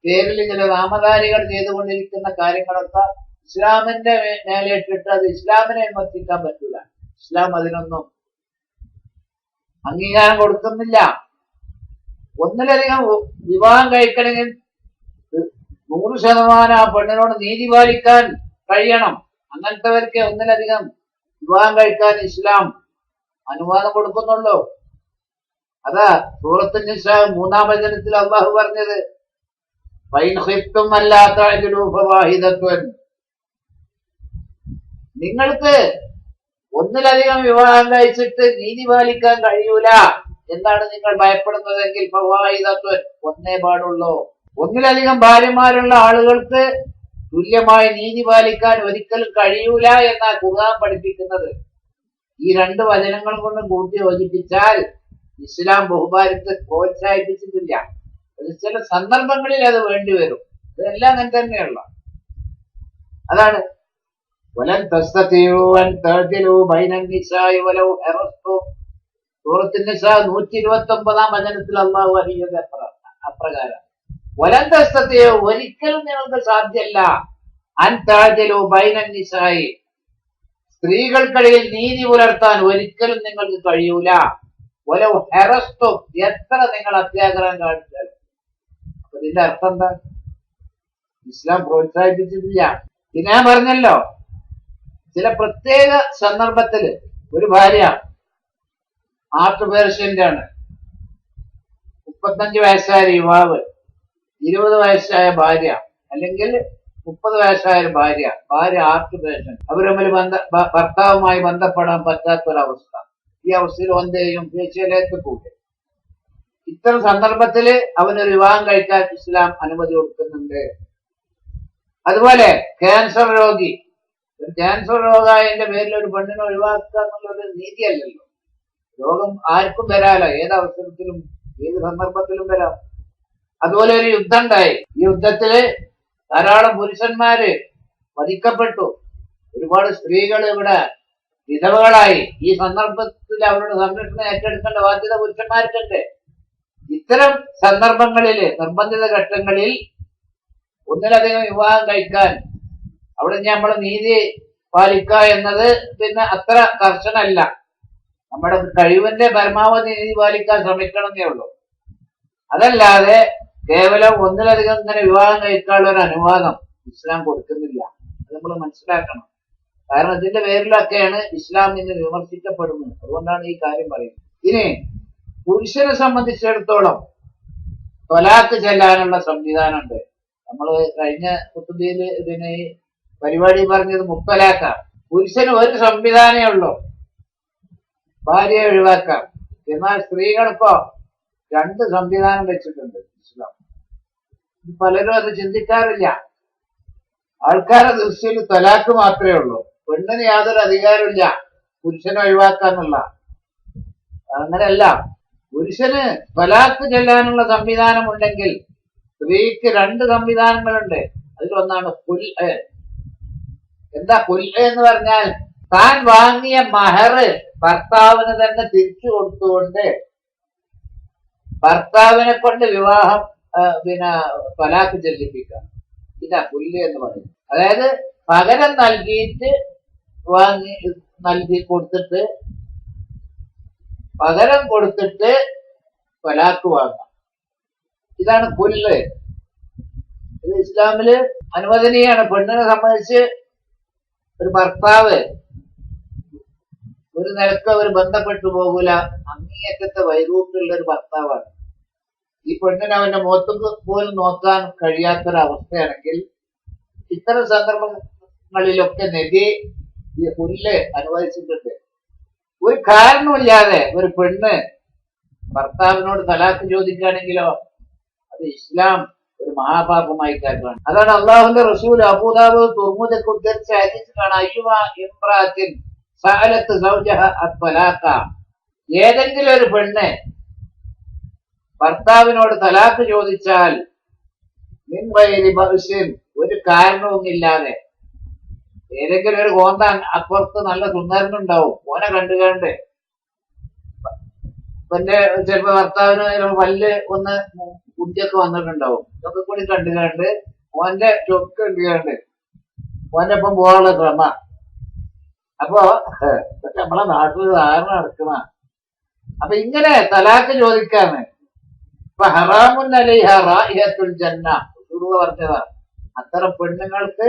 പേരിൽ ചില നാമധാരികൾ ചെയ്തുകൊണ്ടിരിക്കുന്ന കാര്യങ്ങളൊക്കെ ഇസ്ലാമിന്റെ മേലിട്ടിട്ട് അത് ഇസ്ലാമിനെ വിമർശിക്കാൻ പറ്റൂല. ഇസ്ലാം അതിനൊന്നും അംഗീകാരം കൊടുക്കുന്നില്ല. ഒന്നിലധികം വിവാഹം കഴിക്കണമെങ്കിൽ 100% ആ പെണ്ണിനോട് നീതി പാലിക്കാൻ കഴിയണം. അങ്ങനത്തെവർക്ക് ഒന്നിലധികം വിവാഹം കഴിക്കാൻ ഇസ്ലാം അനുവാദം കൊടുക്കുന്നുള്ളൂ. അതാ സൂറത്തുൻ നിസാ 3-ാം വചനത്തിൽ അള്ളാഹു പറഞ്ഞത്, നിങ്ങൾക്ക് ഒന്നിലധികം വിവാഹം കഴിച്ചിട്ട് നീതി പാലിക്കാൻ കഴിയൂല എന്നാണ് നിങ്ങൾ ഭയപ്പെടുന്നതെങ്കിൽ ഫവാഹിദത്തുൻ, ഒന്നേ പാടുള്ളൂ. ഒന്നിലധികം ഭാര്യമാരുള്ള ആളുകൾക്ക് തുല്യമായി നീതി പാലിക്കാൻ ഒരിക്കലും കഴിയൂല എന്നാണ് ഖുർആൻ പഠിപ്പിക്കുന്നത്. ഈ 2 വചനങ്ങൾ കൊണ്ട് കൂട്ടി യോജിപ്പിച്ചാൽ ഇസ്ലാം ബഹുഭാരിത്വത്തെ പ്രോത്സാഹിപ്പിച്ചിട്ടില്ല. ചില സന്ദർഭങ്ങളിൽ അത് വേണ്ടിവരും. ഇതെല്ലാം അങ്ങനെ തന്നെയുള്ള അതാണ്. വലൻ തസ്തതിഉ അൻ തഅദിലു ബൈനൻ നിസാഇ വലൗ ഹറസ്തു. സൂറത്തുൻ നിസാ 129-ാം വചനത്തിൽ അല്ലാഹു പറയുന്നത് അപ്രകാരം. വലൻ തസ്തതിഉ, ഒരിക്കലും നിങ്ങൾക്ക് സാധ്യമല്ല, അൻ തഅദിലു ബൈനൻ നിസാഇ, സ്ത്രീകൾക്കിടയിൽ നീതി പുലർത്താൻ ഒരിക്കലും നിങ്ങൾക്ക് കഴിയൂല. വലൗ ഹറസ്തു, എത്ര നിങ്ങൾ അത്യാഗ്രഹം കാണിച്ചാലും. അപ്പൊ ഇതിന്റെ അർത്ഥം എന്താ? ഇസ്ലാം പ്രോത്സാഹിപ്പിച്ചിട്ടില്ല. ഇത് ഞാൻ പറഞ്ഞല്ലോ, ചില പ്രത്യേക സന്ദർഭത്തില് ഒരു ഭാര്യ ആർട്ട് പേർഷ്യന്റെ ആണ്, 35 വയസ്സായ യുവാവ്, 20 വയസ്സായ ഭാര്യ, അല്ലെങ്കിൽ 30 വയസ്സായ ഭാര്യ ആർട്ട് പേർഷ്യൻ, അവർ തമ്മിൽ ഭർത്താവുമായി ബന്ധപ്പെടാൻ പറ്റാത്തൊരവസ്ഥ. ഈ അവസ്ഥയിൽ ഒന്നെയും ഫേഷ്യലേക്ക് കൂടെ. ഇത്തരം സന്ദർഭത്തില് അവനൊരു വിവാഹം കഴിക്കാൻ ഇസ്ലാം അനുമതി കൊടുക്കുന്നുണ്ട്. അതുപോലെ ക്യാൻസർ രോഗി, ഒരു ക്യാൻസർ രോഗായതിന്റെ പേരിൽ ഒരു പെണ്ണിനെ ഒഴിവാക്കുക എന്നുള്ളത് നീതിയല്ലല്ലോ. രോഗം ആർക്കും വരാലോ, ഏത് അവസരത്തിലും ഏത് സന്ദർഭത്തിലും വരാം. അതുപോലെ ഒരു യുദ്ധം ഉണ്ടായി. ഈ യുദ്ധത്തില് ധാരാളം പുരുഷന്മാര് വധിക്കപ്പെട്ടു. ഒരുപാട് സ്ത്രീകൾ ഇവിടെ വിധവകളായി. ഈ സന്ദർഭത്തിൽ അവരുടെ സംരക്ഷണം ഏറ്റെടുക്കേണ്ട ബാധ്യത പുരുഷന്മാർക്കുണ്ട്. ഇത്തരം സന്ദർഭങ്ങളില്, നിർബന്ധിത ഘട്ടങ്ങളിൽ ഒന്നിലധികം വിവാഹം കഴിക്കാൻ അവിടെ നമ്മൾ നീതി പാലിക്കുക എന്നത് പിന്നെ അത്ര കർശനമല്ല. നമ്മുടെ കഴിവിന്റെ പരമാവധി നീതി പാലിക്കാൻ ശ്രമിക്കണമെന്നേ ഉള്ളൂ. അതല്ലാതെ കേവലം ഒന്നിലധികം ഇങ്ങനെ വിവാഹം കഴിക്കാനുള്ള ഒരു അനുവാദം ഇസ്ലാം കൊടുക്കുന്നില്ല. അത് നമ്മൾ മനസ്സിലാക്കണം. കാരണം ഇതിന്റെ പേരിലൊക്കെയാണ് ഇസ്ലാം ഇന്ന് വിമർശിക്കപ്പെടുന്നത്. അതുകൊണ്ടാണ് ഈ കാര്യം പറയുന്നത്. ഇനി പുരുഷനെ സംബന്ധിച്ചിടത്തോളം ത്വലാഖ് ചെല്ലാനുള്ള സംവിധാനമുണ്ട്. നമ്മള് കഴിഞ്ഞ കുത്തുബിയില് പിന്നെ ഈ പരിപാടി പറഞ്ഞത് മുത്തലാഖാണ്. പുരുഷന് ഒരു സംവിധാനമേ ഉള്ളൂ, ഭാര്യയെ ഒഴിവാക്കാം. എന്നാൽ സ്ത്രീകൾക്കോ 2 സംവിധാനം വെച്ചിട്ടുണ്ട് ഇസ്ലാം. പലരും അത് ചിന്തിക്കാറില്ല. ആൾക്കാരുടെ ദൃഷ്ടിയിൽ തലാക്ക് മാത്രമേ ഉള്ളൂ, പെണ്ണിന് യാതൊരു അധികാരമില്ല പുരുഷനെ ഒഴിവാക്കാന്നുള്ള. അങ്ങനെയല്ല, പുരുഷന് തലാക്ക് ചെല്ലാനുള്ള സംവിധാനം ഉണ്ടെങ്കിൽ സ്ത്രീക്ക് 2 സംവിധാനങ്ങളുണ്ട്. അതിലൊന്നാണ് ഖുൽഅ. എന്താ ഖുൽഅ എന്ന് പറഞ്ഞാൽ? താൻ വാങ്ങിയ മഹർ ഭർത്താവിന് തന്നെ തിരിച്ചു കൊടുത്തുകൊണ്ട് ഭർത്താവിനെ കൊണ്ട് വിവാഹം പിന്നെ തലാക്ക് ചെല്ലിപ്പിക്കുക. ഇതാ ഖുൽഅ എന്ന് പറയുന്നത്. അതായത് പകരം നൽകിയിട്ട് പകരം കൊടുത്തിട്ട് തലാക്ക് വാങ്ങാം. ഇതാണ് ഖുൽഅ. ഇത് ഇസ്ലാമില് അനുവദനീയാണ്. പെണ്ണിനെ സംബന്ധിച്ച് ഒരു ഭർത്താവ് ഒരു നിലക്ക് അവർ ബന്ധപ്പെട്ടു പോകൂല. അങ്ങേയറ്റത്തെ വൈരൂപ്യമുള്ള ഒരു ഭർത്താവാണ്. ഈ പെണ്ണിന് അവന്റെ മുഖത്ത് പോലും നോക്കാൻ കഴിയാത്തൊരവസ്ഥയാണെങ്കിൽ ഇത്തരം സന്ദർഭങ്ങളിലൊക്കെ നബി ഈ ഖുൽഅ അനുവദിച്ചിട്ടുണ്ട്. ഒരു കാരണമില്ലാതെ ഒരു പെണ്ണ് ഭർത്താവിനോട് തലാക്ക് ചോദിക്കുകയാണെങ്കിലോ അത് ഇസ്ലാം ഒരു മഹാപാപമായി കരുതാണ്. അതാണ് അള്ളാഹുവിന്റെ റസൂൽ അബൂദാവൂദ് തുർമുദൊക്കെ ഉദ്ധരിച്ച ഹദീസിലാണ് അയ്യുമ ഇംറാത്തിൻ സഅലത്ത് സൗജഹ അത്വലാഖ. ഏതെങ്കിലും ഒരു പെണ്ണ് ഭർത്താവിനോട് തലാക്ക് ചോദിച്ചാൽ മിൻ ഗൈരി ബഅ്സിൻ, ഒരു കാരണവുമില്ലാതെ, ഏതെങ്കിലും ഒരു കോന്ത അപ്പുറത്ത് നല്ല സുന്ദരനുണ്ടാവും, ഓനെ കണ്ടുകണ്ട് പിന്നെ ചിലപ്പോ ഭർത്താവിന് പല്ല് ഒന്ന് കുട്ടിയൊക്കെ വന്നിട്ടുണ്ടാവും, ഇതൊക്കെ കൂടി കണ്ടുകണ്ട് ഓന്റെ ചൊക്ക് കണ്ടുകണ്ട് ഓന്റെ ഒപ്പം പോകാനുള്ള ശ്രമ. അപ്പോ നമ്മളെ നാട്ടിൽ ധാരണ നടക്കണ. അപ്പൊ ഇങ്ങനെ തലാക്ക് ചോദിക്കാന്ന് ഇപ്പൊ ഹറാമുൻ അലൈഹ റായിഹത്തുൽ ജന്ന പറഞ്ഞതാ. അത്തരം പെണ്ണുങ്ങൾക്ക്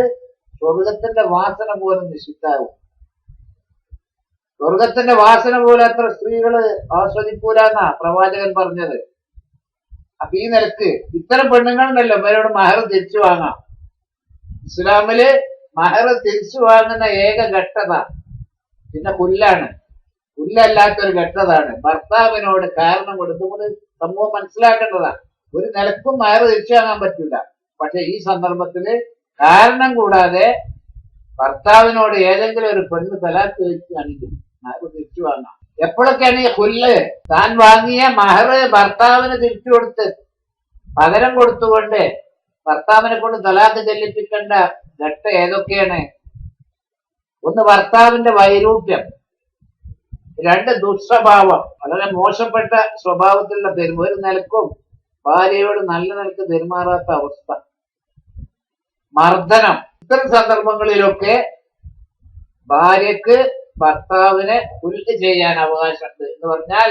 സ്വർഗത്തിന്റെ വാസന പോലും നിഷിദ്ധാവും. സ്വർഗത്തിന്റെ വാസന പോലും അത്ര സ്ത്രീകള് ആസ്വദിക്കൂലെന്നാ പ്രവാചകൻ പറഞ്ഞത്. അപ്പൊ ഈ നിലക്ക് ഇത്തരം പെണ്ണുങ്ങളുണ്ടല്ലോ, ഇവരോട് മഹർ തിരിച്ചു വാങ്ങാം. ഇസ്ലാമില് മഹർ തിരിച്ചു വാങ്ങുന്ന ഏക ഘട്ടത പിന്നെ ഖുൽഅാണ്. ഖുൽഅല്ലാത്തൊരു ഘട്ടതാണ് ഭർത്താവിനോട് കാരണം കൊടുത്തുകൊണ്ട് സമൂഹം മനസ്സിലാക്കേണ്ടതാ. ഒരു നിലക്കും മഹർ തിരിച്ചു വാങ്ങാൻ പറ്റില്ല. പക്ഷെ ഈ സന്ദർഭത്തില് കാരണം കൂടാതെ ഭർത്താവിനോട് ഏതെങ്കിലും ഒരു പെണ്ണ് തലാക്ക് ചോദിക്കുകയാണെങ്കിൽ മഹർ തിരിച്ചു വാങ്ങാം. എപ്പോഴൊക്കെയാണ് ഈ ഖുൽഅ? താൻ വാങ്ങിയ മഹർ ഭർത്താവിന് തിരിച്ചു കൊടുത്ത് പകരം കൊടുത്തുകൊണ്ട് ഭർത്താവിനെ കൊണ്ട് തലാക്ക് ചെല്ലിപ്പിക്കേണ്ട ഘട്ടം ഏതൊക്കെയാണ്? ഒന്ന് ഭർത്താവിന്റെ വൈരൂപ്യം, 2 ദുസ്വഭാവം, വളരെ മോശപ്പെട്ട സ്വഭാവത്തിലുള്ള ഒരു നിലക്കും ഭാര്യയോട് നല്ല നിലക്ക് പെരുമാറാത്ത അവസ്ഥ, മർദ്ദനം. ഇത്തരം സന്ദർഭങ്ങളിലൊക്കെ ഭാര്യക്ക് ഭർത്താവിനെ ഖുൽഅ ചെയ്യാൻ അവകാശമുണ്ട്. എന്ന് പറഞ്ഞാൽ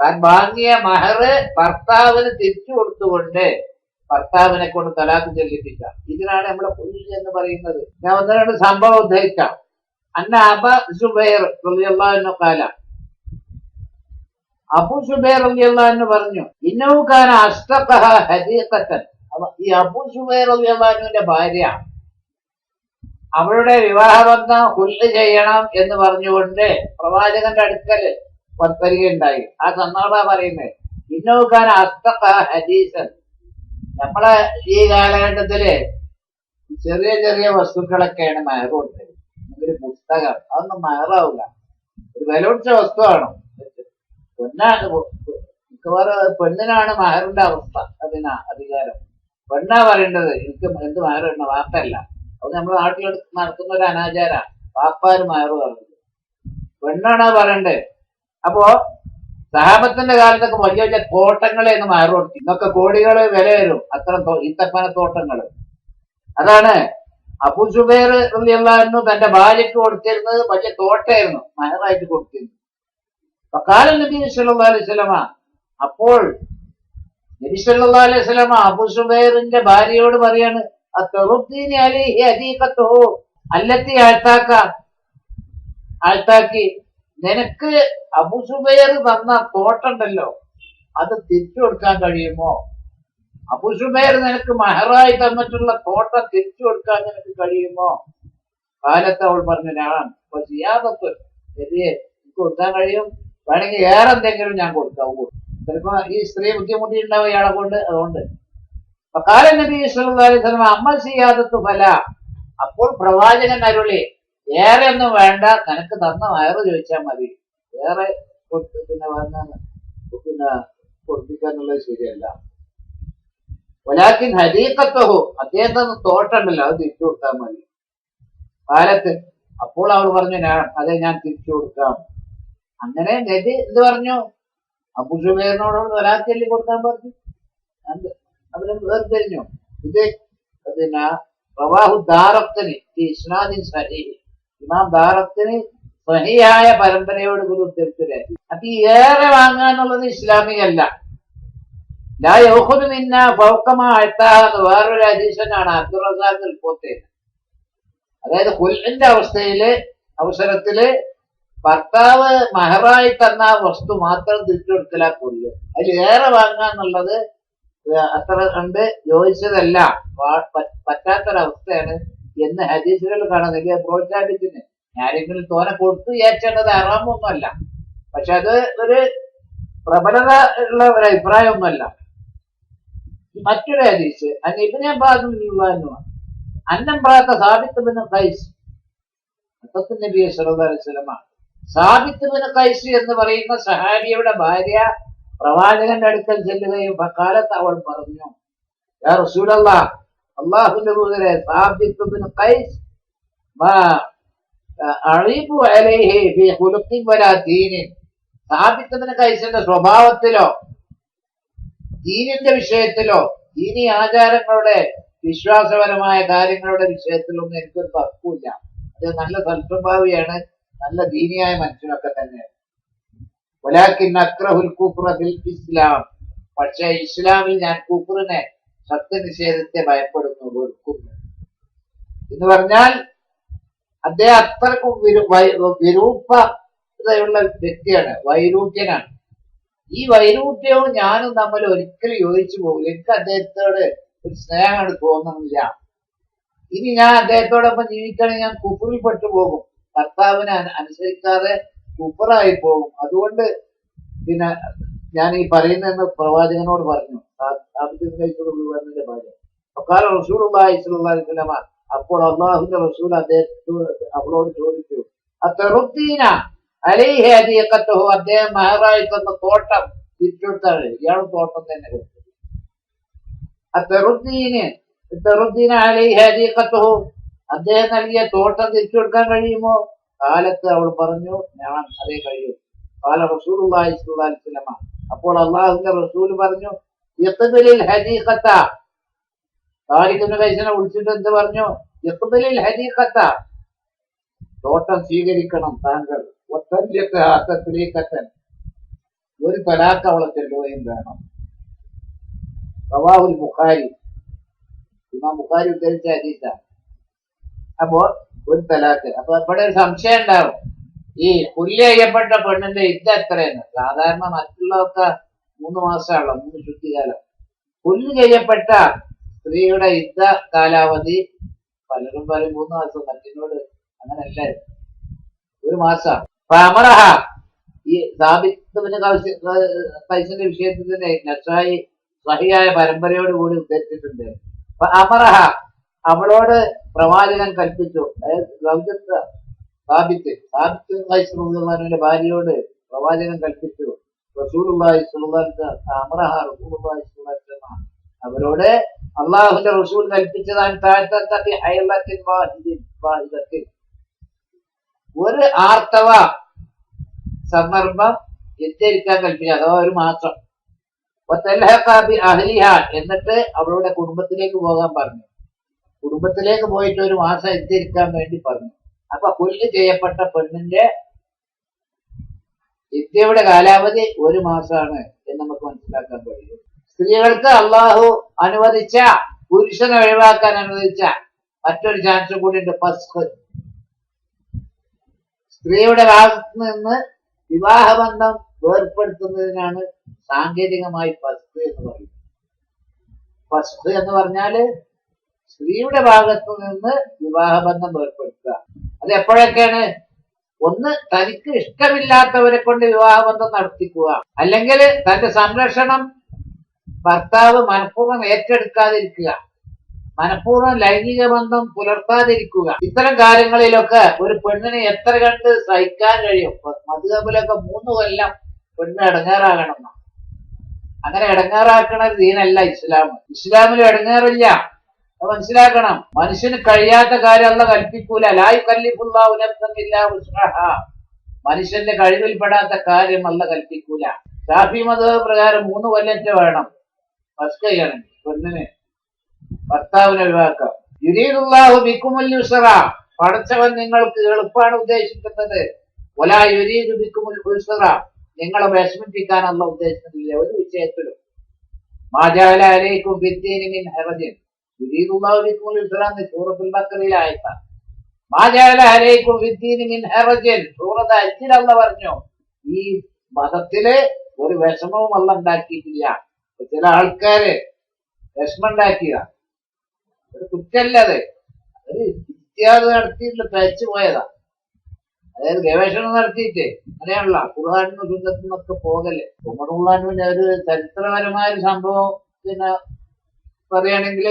താൻ വാങ്ങിയ മഹർ ഭർത്താവിന് തിരിച്ചു കൊടുത്തുകൊണ്ട് ഭർത്താവിനെ കൊണ്ട് തലാക്ക് ചെല്ലിപ്പിക്കാം. ഇതിനാണ് നമ്മുടെ ഖുൽഅ എന്ന് പറയുന്നത്. ഞാൻ 1-2 സംഭവം ഉദ്ധരിക്കാം. അന്ന അബൂ സുബൈർ റളിയല്ലാഹു അൻഹു ഖാല, അബൂ സുബൈർ റളിയല്ലാഹു അൻഹു പറഞ്ഞു, ഇന്നഹു കാന അസ്തഖഹ ഹദീഖതൻ. ഈ അബൂ സുബൈർ റളിയല്ലാഹു അൻഹുവിന്റെ ഭാര്യ അവളുടെ വിവാഹബന്ധം ഖുൽഅ ചെയ്യണം എന്ന് പറഞ്ഞുകൊണ്ട് പ്രവാചകന്റെ അടുക്കൽ വരികയുണ്ടായി. ആ സന്ദർഭ പറയുന്നത് ഇന്നഹു കാന അസ്തഖഹ ഹദീസൻ. നമ്മളെ ഈ കാലഘട്ടത്തില് ചെറിയ ചെറിയ വസ്തുക്കളൊക്കെയാണ് മഹർ കൊടുത്തത്. ഒരു പുസ്തകം അതൊന്നും മഹറാവില്ല, ഒരു വില പിടിച്ച വസ്തുവാണ്. മിക്കവാറും പെണ്ണിനാണ് മഹറിന്റെ അവസ്ഥ, അതിനാ അധികാരം. പെണ്ണാ പറയേണ്ടത് എനിക്ക് എന്ത് മഹർ ഇടണ, വാപ്പല്ല. അത് നമ്മുടെ നാട്ടിൽ നടക്കുന്ന ഒരു അനാചാര. വാപ്പാര് മഹർ പറഞ്ഞത്, പെണ്ണാണാ പറയണ്ടത്. അപ്പോ സഹാബത്തിന്റെ കാലത്തൊക്കെ വലിയ വലിയ തോട്ടങ്ങളെന്ന് മഹർ കൊടുത്തു. ഇന്നൊക്കെ കോടികള് വില വരും അത്തരം ഈത്തപ്പന തോട്ടങ്ങള്. അതാണ് അബൂ സുബൈർ റളിയല്ലാഹു അൻഹു തന്റെ ഭാര്യയ്ക്ക് കൊടുത്തിരുന്നത് വലിയ തോട്ടമായിരുന്നു, മഹറായിട്ട് കൊടുത്തിരുന്നു. കാലം നബി സല്ലല്ലാഹു അലൈഹി വസല്ലമ, അപ്പോൾ നബി സല്ലല്ലാഹു അലൈഹി വസല്ലമ അബൂ സുബൈറിന്റെ ഭാര്യയോട് പറയാണ്, അത്തറുദ്ദീനി അലൈഹി ഹദീഖത്തുഹു അല്ലത്തി ആഴ്ത്താക്കി, നിനക്ക് അബൂ സുബൈർ തന്ന തോട്ടമുണ്ടല്ലോ അത് തിരിച്ചു കൊടുക്കാൻ കഴിയുമോ? അബൂസുബൈർ നിനക്ക് മഹറായി തന്നിട്ടുള്ള തോട്ടം തിരിച്ചു കൊടുക്കാൻ നിനക്ക് കഴിയുമോ? കാലത്ത് അവൾ പറഞ്ഞു ഞാൻ അപ്പൊ ചെയ്യാതത്ത് ശരിയെ എനിക്ക് കൊടുക്കാൻ കഴിയും, വേണമെങ്കിൽ വേറെ എന്തെങ്കിലും ഞാൻ കൊടുക്കാം. ചിലപ്പോ ഈ സ്ത്രീ ബുദ്ധിമുട്ടിയിട്ടുണ്ടാവും ഇയാളെ കൊണ്ട്. അതുകൊണ്ട് കാലൻ നബി സല്ലല്ലാഹു അലൈഹി വസല്ലം അമ്മ ചെയ്യാതത്ത് ഫല. അപ്പോൾ പ്രവാചകൻ അരുളി, ഏറെ ഒന്നും വേണ്ട, നിനക്ക് തന്ന വയറ് ചോദിച്ചാൽ മതി, വേറെ പിന്നെ പിന്നെ കൊടുപ്പിക്കാന്നുള്ളത് ശരിയല്ല. വലാക്കിൻ ഹദീഖത്തഹു, അദ്ദേഹത്തിന് തോട്ടമുണ്ടല്ലോ, അത് തിരിച്ചു കൊടുത്താൽ മതി. കാലത്ത് അപ്പോൾ അവൾ പറഞ്ഞു അതെ ഞാൻ തിരിച്ചു കൊടുക്കാം. അങ്ങനെ നബി എന്ത് പറഞ്ഞു? അബൂസുബൈറിനോട് വലാക്കല്ലി കൊടുക്കാൻ പറഞ്ഞു. അവര് വേർതിരിഞ്ഞു. ഇത് പിന്നെ റവാഹു ദാറഖ്തനി ഇസ്നാദിൻ സഹീഹ്, ഇമാം ദാറഖ്തനി സഹീഹായ പരമ്പരയോട് കൂടി ഉദ്ധരിച്ചില്ലേ. അപ്പൊ ഈ ഏറെ വാങ്ങാന്നുള്ളത് ഇസ്ലാമികല്ല. ലാ യഖുദു മിന്നാ ഫൗഖമാ അത്താഹ് വേറൊരു ഹദീസനാണ് അബ്ദുർ റസാഖ് റിപ്പോർട്ട്. അതായത് ഖുൽഇന്റെ അവസരത്തില് ഭർത്താവ് മഹറായി തന്ന വസ്തു മാത്രം തിരിച്ചു കൊടുക്കലാ കൊല്ല്. അതിൽ ഏറെ വാങ്ങാന്നുള്ളത് അത്ര കണ്ട് യോജിച്ചതല്ല, പറ്റാത്തൊരവസ്ഥയാണ് എന്ന് ഹദീസുകൾ കാണുന്നില്ല. പ്രോത്സാഹിപ്പിച്ചിന് ആരെങ്കിലും തോനെ കൊടുത്തു വിചാരിച്ചേണ്ടത് ഹറാമൊന്നുമല്ല, പക്ഷെ അത് ഒരു പ്രബലത ഉള്ള ഒരു അഭിപ്രായമൊന്നുമല്ല. മറ്റൊരു ഹദീസ് ഇബ്നു അബ്ബാസ് അന്നം പ്രാത്ത സാബിത്ത് ബിൻ ഖൈസ് നബി സല്ലല്ലാഹു അലൈഹി വസല്ലം. സാബിത്ത് ബിൻ ഖൈസ് എന്ന് പറയുന്ന സഹാബിയുടെ ഭാര്യ പ്രവാചകന്റെ അടുക്കൽ ചെല്ലുകയും കാലത്ത് അവൾ പറഞ്ഞു, യാ റസൂലല്ലാഹ്, അല്ലാഹുവിന്റെ ദൂതരെ, സാബിത്ത് ബിൻ ഖൈസ് അഈബു അലൈഹി ഫീ ഖുലുഖിൻ വലാ ദീനിൻ. സാബിത്ത് ബിൻ ഖൈസിന്റെ സ്വഭാവത്തിലോ ദീനിന്റെ വിഷയത്തിലോ ദീനി ആചാരങ്ങളുടെ വിശ്വാസപരമായ കാര്യങ്ങളുടെ വിഷയത്തിലൊന്നും എനിക്കൊരു തർക്കമില്ല. അത് നല്ല സൽസ്വഭാവിയാണ്, നല്ല ദീനിയായ മനുഷ്യനൊക്കെ തന്നെയാണ്. വലാകിൻ അക്റഹുൽ കുഫ്റ ഫിൽ ഇസ്ലാം, പക്ഷേ ഇസ്ലാമിൽ ഞാൻ കുഫ്റിനെ, സത്യനിഷേധത്തെ ഭയപ്പെടുന്നു, വെറുക്കുന്നു എന്ന് പറഞ്ഞാൽ അദ്ദേഹം അത്രക്കും വിരൂപതയുള്ള വ്യക്തിയാണ്, വൈരൂപ്യനാണ്. ഈ വൈരൂപ്യവും ഞാനും തമ്മിൽ ഒരിക്കലും യോജിച്ചു പോകില്ല. എനിക്ക് അദ്ദേഹത്തോട് ഒരു സ്നേഹമാണ് തോന്നുന്നില്ല. ഇനി ഞാൻ അദ്ദേഹത്തോടൊപ്പം ജീവിക്കണമെങ്കിൽ ഞാൻ കുഫറിൽ പെട്ടുപോകും, ഭർത്താവിനെ അനുസരിക്കാതെ കുഫറായി പോകും. അതുകൊണ്ട് പിന്നെ ഞാൻ ഈ പറയുന്നതെന്ന് പ്രവാചകനോട് പറഞ്ഞു, പറഞ്ഞതിന്റെ ഭാര്യ. അക്കാല റസൂലുള്ളാഹി സ്വല്ലല്ലാഹു അലൈഹി വസല്ലം, അപ്പോൾ അള്ളാഹുവിന്റെ റസൂൽ അവളോട് ചോദിച്ചു, അത്തറുദ്ദീന അലൈഹി ഹദീഖത്തുഹു, അദ്ദേഹം മഹറായി തന്ന തോട്ടം തിരിച്ചുകൊടുത്താണ്. ഇയാളും തോട്ടം തന്നെ കൊടുത്തു. അത്തറുദ്ദീന അലൈഹി ഹദീഖത്തുഹു, അദ്ദേഹം നൽകിയ തോട്ടം തിരിച്ചു കൊടുക്കാൻ കഴിയുമോ? കാലത്ത് അവൾ പറഞ്ഞു ഞാൻ അതേ കഴിയും. കാല റസൂലുള്ളാഹി സ്വല്ലല്ലാഹു അലൈഹി വസല്ലം, അപ്പോൾ അള്ളാഹുവിന്റെ റസൂൽ പറഞ്ഞു, യഖ്ബലിൽ ഹദീഖത, താരിഖ് ഇബ്നു ഖൈസിനെ വിളിച്ചിട്ട് എന്ത് പറഞ്ഞു? യഖ്ബലിൽ ഹദീഖത, തോട്ടം സ്വീകരിക്കണം താങ്കൾ. ഒരു തലാഖ് അവളെ ചെല്ലുകയും വേണം. റവാഹുൽ ബുഖാരി, ഇമാം ബുഖാരി ഉദ്ധരിച്ച ഹദീസാണ്. അപ്പോ ഒരു തലാഖ്. അപ്പൊ ഇവിടെ ഒരു സംശയം ഉണ്ടാവും, ഈ കൊല്ലി ചെയ്യപ്പെട്ട പെണ്ണിന്റെ ഇദ്ദ എത്രയെന്ന്. സാധാരണ മറ്റുള്ളതൊക്കെ 3 മാസമാണല്ലോ, 3 ശുദ്ധികാലം. കൊല്ലി ചെയ്യപ്പെട്ട സ്ത്രീയുടെ ഇദ്ദ കാലാവധി പലരും പറയും 3 മാസം, മറ്റിനോട് അങ്ങനല്ല, 1 മാസം. അമറഹ, ഈ സാബിത്ത് ബിൻ ഖൈസിന്റെ വിഷയത്തിൽ തന്നെ നസായി സഹിയായ പരമ്പരയോട് കൂടി ഉദ്ധരിച്ചിട്ടുണ്ട്. അമറഹ, അവളോട് പ്രവാചകൻ കൽപ്പിച്ചു, സാബിത്ത് ഖൈസിന്റെ ഭാര്യയോട് പ്രവാചകൻ കൽപ്പിച്ചു, റസൂലുള്ളാഹി സ്വല്ലല്ലാഹു അലൈഹി വസല്ലം അമറഹ റസൂലുള്ളാഹി സ്വല്ലല്ലാഹു അലൈഹി വസല്ലം, അവരോട് അള്ളാഹുവിന്റെ റസൂൽ കൽപ്പിച്ചതാണ് ഒരു ആർത്തവ സന്ദർഭം എത്തിരിക്കാൻ കൽപ്പിച്ചു, അഥവാ 1 മാസം. എന്നിട്ട് അവളുടെ കുടുംബത്തിലേക്ക് പോകാൻ പറഞ്ഞു. കുടുംബത്തിലേക്ക് പോയിട്ട് 1 മാസം എത്തിരിക്കാൻ വേണ്ടി പറഞ്ഞു. അപ്പൊ കൊല്ല് ചെയ്യപ്പെട്ട പെണ്ണിന്റെ ഇദ്ദയുടെ കാലാവധി 1 മാസമാണ് എന്ന് നമുക്ക് മനസ്സിലാക്കാൻ കഴിയും. സ്ത്രീകൾക്ക് അള്ളാഹു അനുവദിച്ച, പുരുഷനെ ഒഴിവാക്കാൻ അനുവദിച്ച മറ്റൊരു ചാൻസ് കൂടി ഉണ്ട്, ഫസ്ഖ്. സ്ത്രീയുടെ ഭാഗത്ത് നിന്ന് വിവാഹബന്ധം വേർപ്പെടുത്തുന്നതിനാണ് സാങ്കേതികമായി ഫസ്ഖ് എന്ന് പറയുന്നത്. ഫസ്ഖ് എന്ന് പറഞ്ഞാല് സ്ത്രീയുടെ ഭാഗത്തു നിന്ന് വിവാഹബന്ധം ഏർപ്പെടുത്തുക. അത് എപ്പോഴൊക്കെയാണ്? ഒന്ന്, തനിക്ക് ഇഷ്ടമില്ലാത്തവരെ കൊണ്ട് വിവാഹബന്ധം നടത്തിക്കുക, അല്ലെങ്കിൽ തന്റെ സംരക്ഷണം ഭർത്താവ് മനഃപൂർവ്വം ഏറ്റെടുക്കാതിരിക്കുക, മനഃപൂർവ്വം ലൈംഗിക ബന്ധം പുലർത്താതിരിക്കുക. ഇത്തരം കാര്യങ്ങളിലൊക്കെ ഒരു പെണ്ണിന് എത്ര കണ്ട് സഹിക്കാൻ കഴിയും? മദ്ഹബിലൊക്കെ 3 കൊല്ലം പെണ്ണ് ഇടങ്ങേറാകണം. അങ്ങനെ ഇടങ്ങേറാക്കണ ദീനല്ല ഇസ്ലാം. ഇസ്ലാമിൽ ഇടങ്ങേറില്ല, അത് മനസ്സിലാക്കണം. മനുഷ്യന് കഴിയാത്ത കാര്യം അല്ലാഹ് കൽപ്പിക്കൂല. ലാ യുകല്ലിഫുല്ലാഹു നഫ്സൻ ഇല്ലാ വുസ്അഹാ. മനുഷ്യന്റെ കഴിവിൽപ്പെടാത്ത കാര്യം അല്ലാഹ് കൽപ്പിക്കൂല. ശാഫി മദ്ഹബ് പ്രകാരം 3 കൊല്ലത്തെ വേണം ഫസ്റ്റ് ചെയ്യണം പെണ്ണിന് ഭർത്താവിനെ ഒഴിവാക്കാം. യുരീദുല്ലാഹു ബിക്കുമുൽ യുസ്റ. പടച്ചവൻ നിങ്ങൾക്ക് എളുപ്പമാണ് ഉദ്ദേശിക്കുന്നത്. വലാ യുരീദു ബിക്കുമുൽ ഉസ്റ. നിങ്ങളെ വിഷമിപ്പിക്കാൻ അല്ലാഹ് ഉദ്ദേശിക്കുന്നില്ല ഒരു വിഷയത്തിലും. മാ ജഅല അലൈക്കും ഫിദ്ദീനി മിൻ ഹറജിൻ യുരീദുല്ലാഹു ബിക്കുമുൽ യുസ്റ എന്ന് സൂറത്തുൽ ബഖറയിൽ ആയതാണ്. മാ ജഅല അലൈക്കും ഫിദ്ദീനി മിൻ ഹറജിൻ സൂറത്ത് അജ്ജിൽ അല്ലാഹ് പറഞ്ഞു, ഈ മതത്തില് ഒരു വിഷമവും അല്ലാഹ് ഉണ്ടാക്കിയിട്ടില്ല. ചില ആൾക്കാര് വിഷമം ഉണ്ടാക്കിയ ഒരു കുറ്റല്ലത്, ഒരു ഇത്യാദ് നടത്തിയിട്ട് തയ്ച്ചു പോയതാ. അതായത് ഗവേഷണം നടത്തിയിട്ട് അങ്ങനെയാണല്ലോ ഖുർആനിനും സുന്നത്തിനൊക്കെ പോകല്. ഉമറുള്ളാനുവിന്റെ ഒരു ചരിത്രപരമായ ഒരു സംഭവം പിന്നെ പറയുകയാണെങ്കിൽ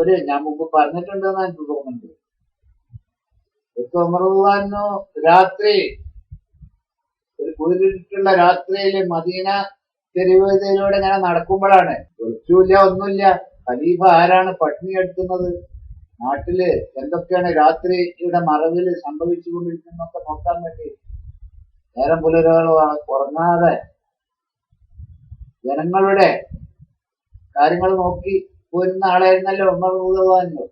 ഒരു ഞാൻ മുമ്പ് പറഞ്ഞിട്ടുണ്ടെന്ന് എനിക്ക് തോന്നുന്നുണ്ട്. ഉമറുള്ളാനു രാത്രി ഒരു കുളിരിട്ടുള്ള രാത്രിയില് മദീന തെരുവതിലൂടെ ഇങ്ങനെ നടക്കുമ്പോഴാണ്, വെളിച്ചമില്ല ഒന്നുമില്ല, ഖലീഫ ആരാണ് പട്ടിണി എടുക്കുന്നത്, നാട്ടില് എന്തൊക്കെയാണ് രാത്രിയുടെ മറവില് സംഭവിച്ചു കൊണ്ടിരിക്കുന്നതൊക്കെ നോക്കാൻ വേണ്ടി നേരം പുലരോളം ഉറങ്ങാതെ ജനങ്ങളുടെ കാര്യങ്ങൾ നോക്കി പോരുന്ന ആളായിരുന്നല്ലോ ഉമർ റളിയല്ലാഹു.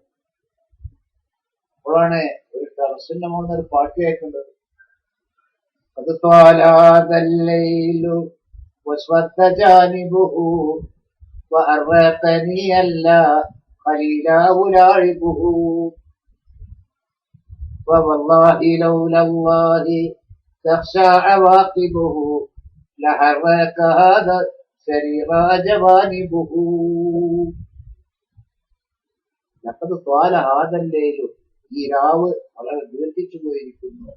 അപ്പോഴാണ് ഒരു ടെറസിന്റെ മുകളിൽ ഒരു പാട്ട് കേൾക്കുന്നത്. അത് ത്വാലാദല്ലൈലു വസ്വദ്ദ ജാനിബുഹു വഅർറഖനി അല്ലാ ഖലീലാ ഉലാഇബുഹു വവല്ലാഹി ലൗലല്ലാഹി തഖ്ശാ അവാഖിബുഹു ലഹറക ഹാദാ സരീറാ ജവാനിബുഹു. ലഖദ് ത്വാല ഹാദല്ലൈലു, ഈ രാവ് വളരെ ദീർഘിച്ചു പോയിരിക്കുന്നു.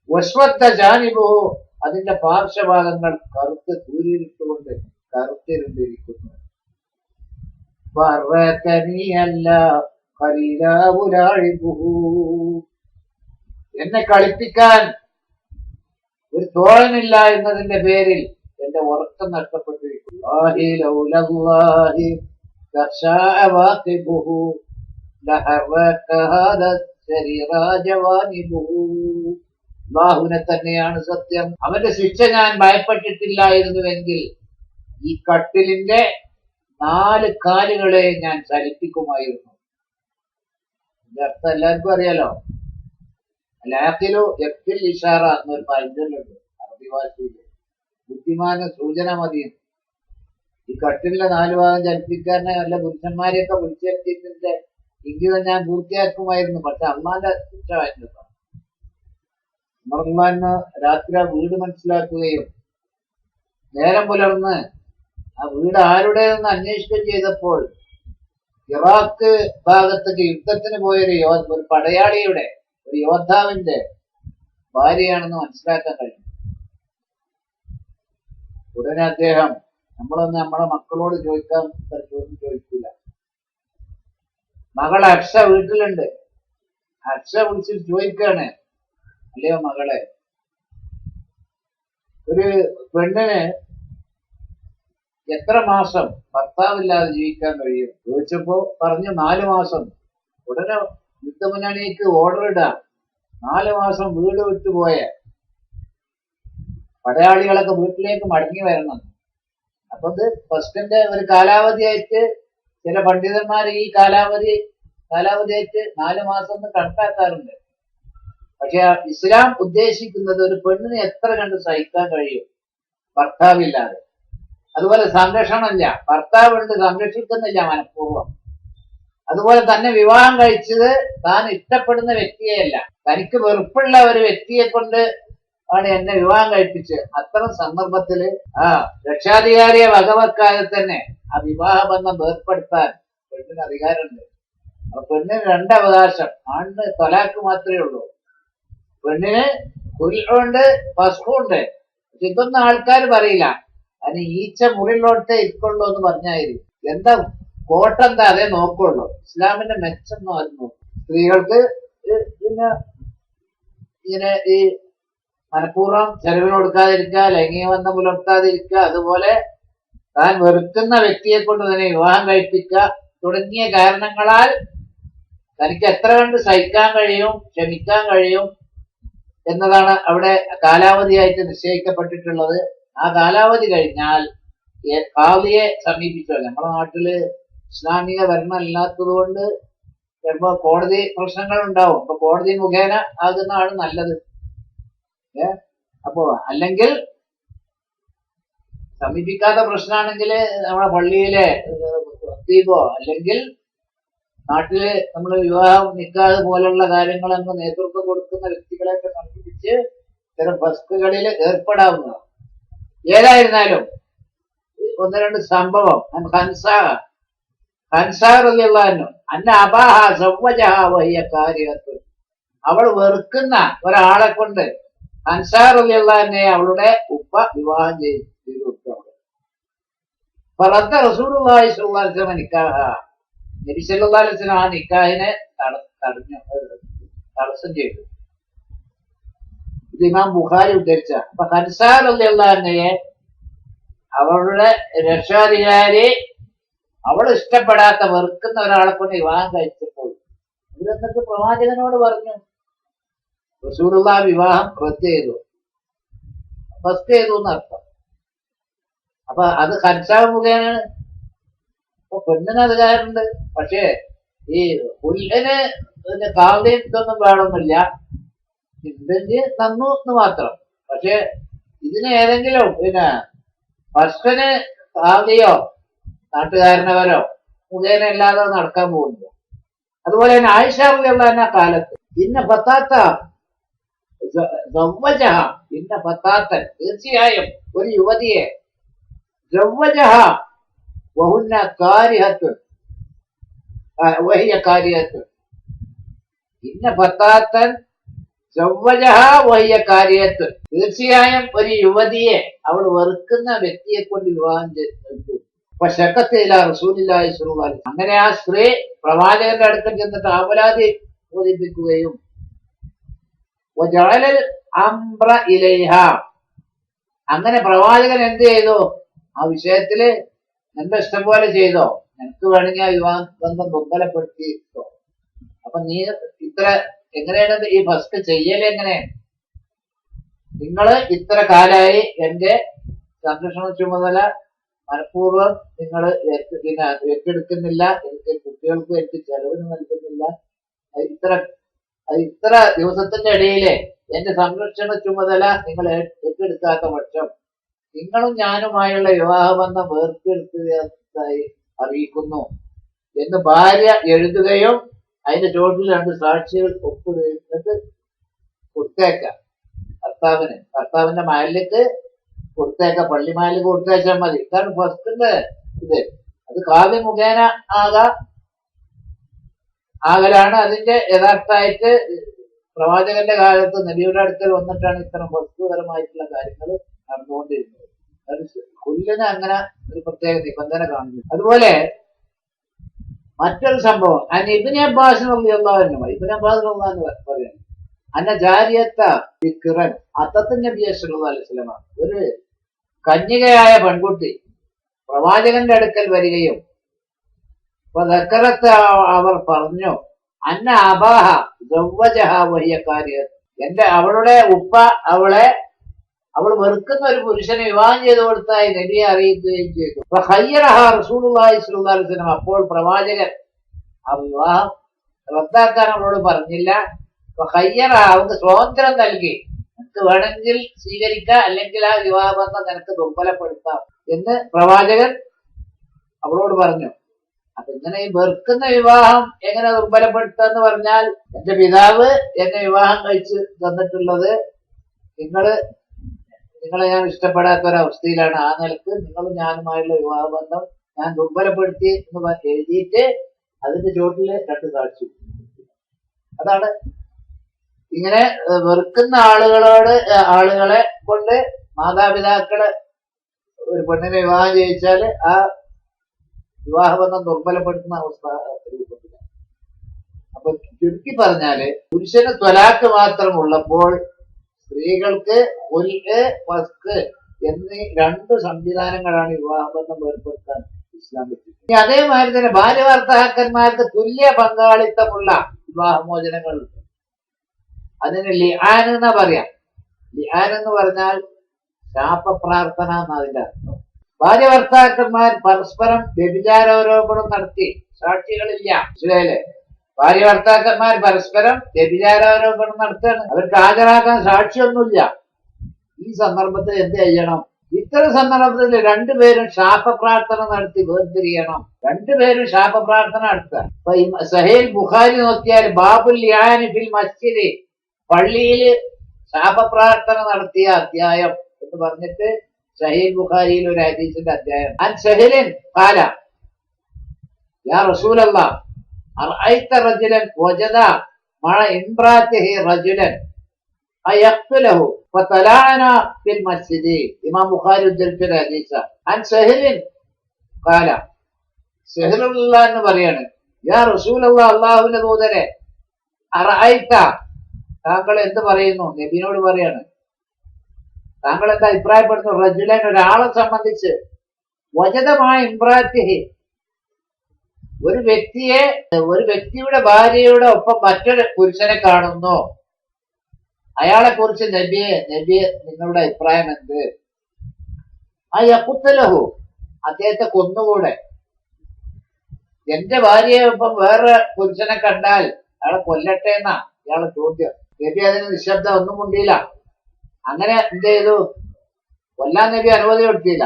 വസ്വദ്ദ ജാനിബുഹു, അതിന്റെ പാർശ്വഭാഗങ്ങൾ കറുത്ത് കൂരിട്ടുകൊണ്ട് കറുത്തിരുണ്ടിരിക്കുന്നു. എന്നെ കളിപ്പിക്കാൻ ഒരു തോഴനില്ല എന്നതിന്റെ പേരിൽ എന്റെ ഉറക്കം നഷ്ടപ്പെട്ടിരിക്കുന്നു. അല്ലാഹുവിനെ തന്നെയാണ് സത്യം. അവന്റെ ശിക്ഷ ഞാൻ ഭയപ്പെട്ടിട്ടില്ലായിരുന്നുവെങ്കിൽ ഈ കട്ടിലിന്റെ 4 കാലുകളെ ഞാൻ ചലിപ്പിക്കുമായിരുന്നു. ഇതിന്റെ അർത്ഥം എല്ലാവർക്കും അറിയാലോ. ലാഖിലു യഖ്ഫിൽ ഇഷാറ എന്നൊരു പഴഞ്ചൊല്ലുണ്ട് അറബി ഭാഷയിൽ. ബുദ്ധിമാന് സൂചന മതി. ഈ കട്ടിലിന്റെ 4 ഭാഗം ചലിപ്പിക്കാരനെ വല്ല പുരുഷന്മാരെയൊക്കെ വിളിച്ചെത്തിയതിന്റെ ഇംഗിതം ഞാൻ പൂർത്തിയാക്കുമായിരുന്നു. പക്ഷെ അള്ളാന്റെ ശിക്ഷ വാങ്ങിയതാണ്. ഉമറുള്ളാന് രാത്രി ആ വീട് മനസ്സിലാക്കുകയും നേരം പുലർന്ന് ആ വീട് ആരുടേതെന്ന് അന്വേഷിക്കുകയും ചെയ്തപ്പോൾ ഇറാഖ് ഭാഗത്തേക്ക് യുദ്ധത്തിന് പോയൊരു പടയാളിയുടെ, ഒരു യോദ്ധാവിന്റെ ഭാര്യയാണെന്ന് മനസ്സിലാക്കാൻ കഴിഞ്ഞു. ഉടനെ അദ്ദേഹം, നമ്മളെ മക്കളോട് ചോദിക്കാൻ ചോദ്യം ചോദിക്കില്ല, മകൾ ഹർഷ വീട്ടിലുണ്ട്, ഹർഷ വിളിച്ചിട്ട് ചോദിക്കാണ്, അല്ലയോ മകളെ, ഒരു പെണ്ണിന് എത്ര മാസം ഭർത്താവില്ലാതെ ജീവിക്കാൻ കഴിയും? ചോദിച്ചപ്പോ പറഞ്ഞു 4 മാസം. ഉടനെ യുദ്ധമുന്നണിക്ക് ഓർഡർ ഇടാം, 4 മാസം വീട് വിട്ടുപോയ പടയാളികളൊക്കെ വീട്ടിലേക്ക് മടങ്ങി വരണം. അപ്പൊ ഇത് ഫസ്റ്റിന്റെ ഒരു കാലാവധിയായിട്ട് ചില പണ്ഡിതന്മാർ ഈ കാലാവധിയായിട്ട് 4 മാസം എന്ന് കണക്കാക്കാറുണ്ട്. പക്ഷെ ഇസ്ലാം ഉദ്ദേശിക്കുന്നത് ഒരു പെണ്ണിന് എത്ര കണ്ട് സഹിക്കാൻ കഴിയും ഭർത്താവില്ലാതെ. അതുപോലെ സംരക്ഷണമില്ല, ഭർത്താവുണ്ട് സംരക്ഷിക്കുന്നില്ല മനഃപൂർവ്വം. അതുപോലെ തന്നെ വിവാഹം കഴിച്ചത് താൻ ഇഷ്ടപ്പെടുന്ന വ്യക്തിയെയല്ല, തനിക്ക് വെറുപ്പുള്ള ഒരു വ്യക്തിയെ കൊണ്ട് ആണ് എന്നെ വിവാഹം കഴിപ്പിച്ച്. അത്തരം സന്ദർഭത്തില് ആ രക്ഷാധികാരിയെ വകവെക്കാതെ തന്നെ ആ വിവാഹ ബന്ധം ഏർപ്പെടുത്താൻ പെണ്ണിന് അധികാരമുണ്ട്. അപ്പൊ പെണ്ണിന് രണ്ട് അവകാശം. ആണിന് തൊലാക്ക് മാത്രമേ ഉള്ളൂ. പെണ്ണിന് കുരുണ്ട് പശുണ്ട്. ഇതൊന്നും ആൾക്കാർ പറയില്ല. അതിന് ഈച്ച മുറിലോട്ട് ഇരിക്കുള്ളൂ എന്ന് പറഞ്ഞായിരിക്കും. എന്താ കോട്ടെന്താ അതേ നോക്കുള്ളൂ. ഇസ്ലാമിന്റെ മെച്ചൊന്നും അത് നോക്കും. സ്ത്രീകൾക്ക് പിന്നെ ഇങ്ങനെ ഈ മനഃപൂർവ്വം ചെലവിന് കൊടുക്കാതിരിക്കുക, ലൈംഗിക ബന്ധം പുലർത്താതിരിക്കുക, അതുപോലെ താൻ വെറുക്കുന്ന വ്യക്തിയെ കൊണ്ട് തന്നെ വിവാഹം കഴിപ്പിക്കുക തുടങ്ങിയ കാരണങ്ങളാൽ തനിക്ക് എത്ര കണ്ട് സഹിക്കാൻ കഴിയും, ക്ഷമിക്കാൻ കഴിയും എന്നതാണ് അവിടെ കാലാവധിയായിട്ട് നിശ്ചയിക്കപ്പെട്ടിട്ടുള്ളത്. ആ കാലാവധി കഴിഞ്ഞാൽ ഖാദിയെ സമീപിച്ചോ. നമ്മുടെ നാട്ടില് ഇസ്ലാമിക ഭരണം ഇല്ലാത്തത് കൊണ്ട് ചിലപ്പോ കോടതി പ്രശ്നങ്ങൾ ഉണ്ടാവും. അപ്പൊ കോടതി മുഖേന ആകുന്നതാണ് നല്ലത്. അപ്പോ അല്ലെങ്കിൽ സമീപിക്കാത്ത പ്രശ്നമാണെങ്കിൽ നമ്മുടെ പള്ളിയിലെ ഖത്തീബോ അല്ലെങ്കിൽ നാട്ടില് നമ്മൾ വിവാഹം നിക്കാഹ് പോലുള്ള കാര്യങ്ങളൊക്കെ നേതൃത്വം കൊടുക്കുന്ന വ്യക്തികളെയൊക്കെ സമീപിച്ച് ഇത്തരം ഫസ്റ്റുകളിൽ ഏർപ്പെടാവുന്നതാണ്. ഏതായിരുന്നാലും ഒന്ന് രണ്ട് സംഭവം അവൾ വെറുക്കുന്ന ഒരാളെ കൊണ്ട് അൻസാർ റളിയല്ലാഹുവിനെ അവളുടെ ഉപ്പ വിവാഹം ചെയ്തു കൊടുത്തു. റസൂലുള്ളാഹി സ്വല്ലല്ലാഹു അലൈഹി വസല്ലം നിക്കാഹ, നബി സല്ലല്ലാഹു അലൈഹി വസല്ലം ആ നിക്കാഹിനെ തടസ്സം ചെയ്തു. ഇത് ഇമാം ബുഖാരി ഉദ്ധരിച്ച. അപ്പൊ അൻസാർ റളിയല്ലാഹുവിനെ അവളുടെ രക്ഷാധികാരി അവൾ ഇഷ്ടപ്പെടാത്ത വെറുക്കുന്ന ഒരാളെ കൊണ്ട് വിവാഹം കഴിച്ചപ്പോൾ ഇവരെന്നിട്ട് പ്രവാചകനോട് പറഞ്ഞു, റസൂലുള്ളാഹി വിവാഹം റദ്ദ് ചെയ്തു, ഫസ്റ്റ് ചെയ്തു എന്നർത്ഥം. അപ്പൊ അത് ഖൻസാവ് മുഖേനാണ്. അപ്പൊ പെണ്ണിന് അധികാരമുണ്ട്. പക്ഷേ ഈ പുല്ലിന് കാവ്യം ഇതൊന്നും വേണമെന്നില്ല, ഉണ്ടെങ്കിൽ തന്നു എന്ന് മാത്രം. പക്ഷെ ഇതിന് ഏതെങ്കിലും പിന്നെ ഫസ്റ്റിന് കാവ്യോ നാട്ടുകാരനവരോ മുഖേന അല്ലാതെ നടക്കാൻ പോകുന്നില്ല. അതുപോലെ തന്നെ ആയിഷ റളിയല്ലാഹു കാലത്ത് ഫത്താത്തൻ തീർച്ചയായും ഒരു യുവതിയെ തീർച്ചയായും ഒരു യുവതിയെ അവൾ വെറുക്കുന്ന വ്യക്തിയെ കൊണ്ട് വിവാഹം ചെയ്തു. അപ്പൊ ശക്കത്തില റസൂലുള്ളാഹി സ്വല്ലല്ലാഹു അലൈഹി വസല്ലം അങ്ങനെ ആ സ്ത്രീ പ്രവാചകന്റെ അടുക്കൽ ചെന്നിട്ട് ആവലാതി ബോധിപ്പിക്കുകയും അങ്ങനെ പ്രവാചകൻ എന്ത് ചെയ്തു? ആ വിഷയത്തില് എന്റെ ഇഷ്ടം പോലെ ചെയ്തോ, നിനക്ക് വേണമെങ്കിൽ ആ വിവാഹ ബന്ധം ദുർബലപ്പെടുത്തിയോ. അപ്പൊ നീ ഇത്ര എങ്ങനെയാണ് ഈ ഫസ്റ്റ് ചെയ്യല്? എങ്ങനെ നിങ്ങള് ഇത്ര കാലായി എന്റെ സംരക്ഷണ ചുമതല മനഃപൂർവ്വം നിങ്ങൾ ഏറ്റെടുക്കുന്നില്ല, എനിക്ക് കുട്ടികൾക്കും എനിക്ക് ചെലവിന് നൽകുന്നില്ല, ഇത്ര ദിവസത്തിന്റെ ഇടയിലെ എന്റെ സംരക്ഷണ ചുമതല നിങ്ങൾ ഏറ്റെടുക്കാത്ത പക്ഷം നിങ്ങളും ഞാനുമായുള്ള വിവാഹബന്ധം വേർപ്പെടുത്തിയതായി അറിയിക്കുന്നു എന്ന് ഭാര്യ എഴുതുകയും അതിന്റെ ചോട്ടിൽ രണ്ട് സാക്ഷികൾ ഒപ്പിടുകയും കൊടുത്തേക്കാം. ഭർത്താവിന്റെ മഹലിലേക്ക് കൊടുത്തേക്ക, പള്ളി മഹലിലേക്ക് കൊടുത്തേച്ചാൽ മതി. കാരണം ഫസ്റ്റിന്റെ ഇത് അത് കാവ്യ മുഖേന ആകലാണ് അതിന്റെ യഥാർത്ഥമായിട്ട്. പ്രവാചകന്റെ കാലത്ത് നബിയുടെ അടുക്കൽ വന്നിട്ടാണ് ഇത്തരം വസ്തുപരമായിട്ടുള്ള കാര്യങ്ങൾ നടന്നുകൊണ്ടിരുന്നത്. കുല്ലിന് അങ്ങനെ ഒരു പ്രത്യേക നിബന്ധന കാണുന്നു. അതുപോലെ മറ്റൊരു സംഭവം ഇബ്നു അബ്ബാസ് റളിയല്ലാഹു അൻഹു പറയുന്നു, അന്ന ജാരിയത്ത ബിക്റൻ അത്തത്ത് നബി സല്ലല്ലാഹു അലൈഹി വസല്ലം, ഒരു കന്യകയായ പെൺകുട്ടി പ്രവാചകന്റെ അടുക്കൽ വരികയും അവർ പറഞ്ഞു, അന്ന അബാഹ അവളുടെ ഉപ്പ അവൾ വെറുക്കുന്ന ഒരു പുരുഷനെ വിവാഹം ചെയ്തു കൊടുത്തായി നബിയെ അറിയിക്കുകയും ചെയ്തു. റസൂലുള്ളാഹി സ്വല്ലല്ലാഹു അലൈഹി വസല്ലം, അപ്പോൾ പ്രവാചകൻ ആ വിവാഹം റദ്ദാക്കാൻ അവളോട് പറഞ്ഞില്ല. അവർക്ക് സ്വാതന്ത്ര്യം നൽകി, നിനക്ക് വേണമെങ്കിൽ സ്വീകരിക്കാം, അല്ലെങ്കിൽ ആ വിവാഹബന്ധം നിനക്ക് ദുർബലപ്പെടുത്താം എന്ന് പ്രവാചകൻ അവളോട് പറഞ്ഞു. അപ്പൊ ഇങ്ങനെ ഈ വെറുക്കുന്ന വിവാഹം എങ്ങനെ ദുർബലപ്പെടുത്താന്ന് പറഞ്ഞാൽ, എന്റെ പിതാവ് എന്നെ വിവാഹം കഴിച്ച് തന്നിട്ടുള്ളത് നിങ്ങളെ ഞാൻ ഇഷ്ടപ്പെടാത്ത ഒരവസ്ഥയിലാണ്, ആ നിലക്ക് നിങ്ങളും ഞാനുമായുള്ള വിവാഹബന്ധം ഞാൻ ദുർബലപ്പെടുത്തി എന്ന് എഴുതിയിട്ട് അതിന്റെ ചോട്ടില് 2 സാക്ഷി. അതാണ് ഇങ്ങനെ വെറുക്കുന്ന ആളുകളെ കൊണ്ട് മാതാപിതാക്കളെ ഒരു പെണ്ണിനെ വിവാഹം ചെയ്യിച്ചാല് ആ വിവാഹബന്ധം ദുർബലപ്പെടുത്തുന്ന അവസ്ഥ രൂപത്തില്ല. അപ്പൊ ചുരുക്കി പറഞ്ഞാല് പുരുഷന് ത്വലാക്ക് മാത്രം ഉള്ളപ്പോൾ സ്ത്രീകൾക്ക് ഫസ്ക് എന്നീ 2 സംവിധാനങ്ങളാണ് വിവാഹബന്ധം ഏർപ്പെടുത്താൻ ഇസ്ലാം വെച്ചിട്ടുള്ളത്. ഇനി അതേമാതിരി തന്നെ ഭാര്യ ഭർത്താക്കന്മാർക്ക് തുല്യ പങ്കാളിത്തമുള്ള വിവാഹമോചനങ്ങളുണ്ട്. അതിന് ലിആൻ എന്നാ പറയാം. ലിആൻ എന്ന് പറഞ്ഞാൽ ശാപ പ്രാർത്ഥന എന്നതിന്റെ അർത്ഥം. ഭാര്യ ഭർത്താക്കന്മാർ പരസ്പരം വ്യഭിചാരോപണം നടത്തി, സാക്ഷികളില്ല. മനസ്സിലായില്ലേ? ഭാര്യ ഭർത്താക്കന്മാർ പരസ്പരം വ്യഭിചാരോപണം നടത്തുകയാണ്, അവർക്ക് ഹാജരാക്കാൻ സാക്ഷിയൊന്നുമില്ല. ഈ സന്ദർഭത്തിൽ എന്ത് ചെയ്യണം? ഇത്തരം സന്ദർഭത്തിൽ 2 പേരും ശാപപ്രാർത്ഥന നടത്തി വേർതിരിയണം. 2 പേരും ശാപപ്രാർത്ഥന നടത്തുക. ഇപ്പൊ സഹീൽ ബുഖാരി നോക്കിയാൽ ബാബുൽ ലിആനി ഫിൽ മസ്ജിദ്, പള്ളിയിൽ ശാപപ്രാർത്ഥന നടത്തിയ അധ്യായം എന്ന് പറഞ്ഞിട്ട് സഹീൽ ബുഖാരിയിൽ ഒരു ഹദീസിന്റെ അധ്യായം. അൻ സഹീലിൻ ഖാല യാ റസൂലല്ലാഹ് അറഅയ്ത റജുലൻ വജദ മഅ ഇംറാതിഹി റജുലൻ അയഖ്തുലഹു ഫതലാഅന ഫിൽ മസ്ജിദ്. ഇമാം ബുഖാരി ഉദ്ധരിച്ച ഹദീസ. അൻ സഹീലിൻ ഖാല, സഹീലുല്ലാഹ് എന്ന് പറയാണ്, യാ റസൂലല്ലാഹ്, അല്ലാഹുവിന്റെ ദൂതരെ, അറഅയ്ത, താങ്കൾ എന്ത് പറയുന്നു? നബിയോട് പറയാണ്, താങ്കൾ എന്താ അഭിപ്രായപ്പെടുന്നു? റജുലൻ, ഒരാളെ സംബന്ധിച്ച്, വജദമായ ഇംറാത്തിഹി, ഒരു വ്യക്തിയുടെ ഭാര്യയുടെ ഒപ്പം മറ്റൊരു പുരുഷനെ കാണുന്നു, അയാളെ കുറിച്ച് നബിയെ നിങ്ങളുടെ അഭിപ്രായം എന്ത്? ആ യഖ്തുലഹു, അദ്ദേഹത്തെ കൊന്നുകൂടെ? എന്റെ ഭാര്യയെ ഒപ്പം വേറെ പുരുഷനെ കണ്ടാൽ അയാളെ കൊല്ലട്ടെ എന്നാ ഇയാളെ ചോദ്യം. നബി അതിന് നിശബ്ദം, ഒന്നും മുണ്ടിയില്ല. അങ്ങനെ എന്ത് ചെയ്തു? കൊല്ലാൻ നബി അനുമതി കൊടുത്തില്ല.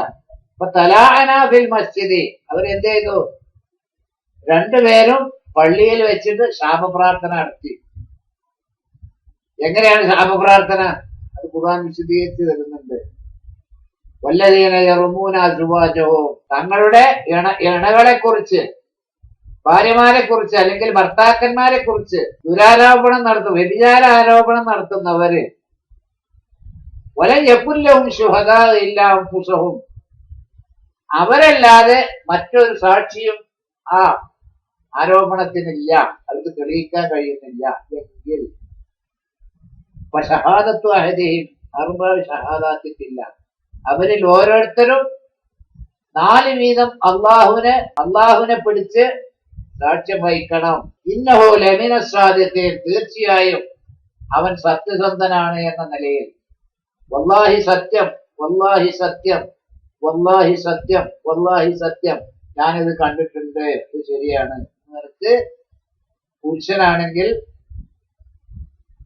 അപ്പൊ തലാഅന ഫിൽ മസ്ജിദ്, അവരെന്ത് ചെയ്തു? 2 പേരും പള്ളിയിൽ വെച്ചിട്ട് ശാപപ്രാർത്ഥന നടത്തി. എങ്ങനെയാണ് ശാപപ്രാർത്ഥന? അത് ഖുർആൻ വിശദീകരിച്ച് തരുന്നുണ്ട്. വല്ലദീന യർമൂന അസ്വാജഹും, തങ്ങളുടെ ഇണകളെ കുറിച്ച്, ഭാര്യമാരെ കുറിച്ച് അല്ലെങ്കിൽ ഭർത്താക്കന്മാരെ കുറിച്ച് ദുരാരോപണം നടത്തും, വ്യഭിചാര ആരോപണം നടത്തുന്നവര്, വലൻ യകുൻ ലഹും ശുഹദാ ഇല്ലാ അൻഫുസഹും, അവരല്ലാതെ മറ്റൊരു സാക്ഷിയും ആ ആരോപണത്തിനില്ല, അവർക്ക് തെളിയിക്കാൻ കഴിയുന്നില്ല എങ്കിൽ ഷഹാദത്തു അഹദിഹിം, 4 ഷഹാദാത്തില്ല, അവരിൽ ഓരോരുത്തരും 4 വീതം അള്ളാഹുവിനെ പിടിച്ച് സാക്ഷ്യം വഹിക്കണം. ഇന്നഹു ലമിന സാദിഖീൻ, തീർച്ചയായും അവൻ സത്യസന്ധനാണ് എന്ന നിലയിൽ. വല്ലാഹി സത്യം, വല്ലാഹി സത്യം, വല്ലാഹി സത്യം, വല്ലാഹി സത്യം, ഞാനിത് കണ്ടിട്ടുണ്ട്, ഇത് ശരിയാണ്. നിനക്ക് പുരുഷനാണെങ്കിൽ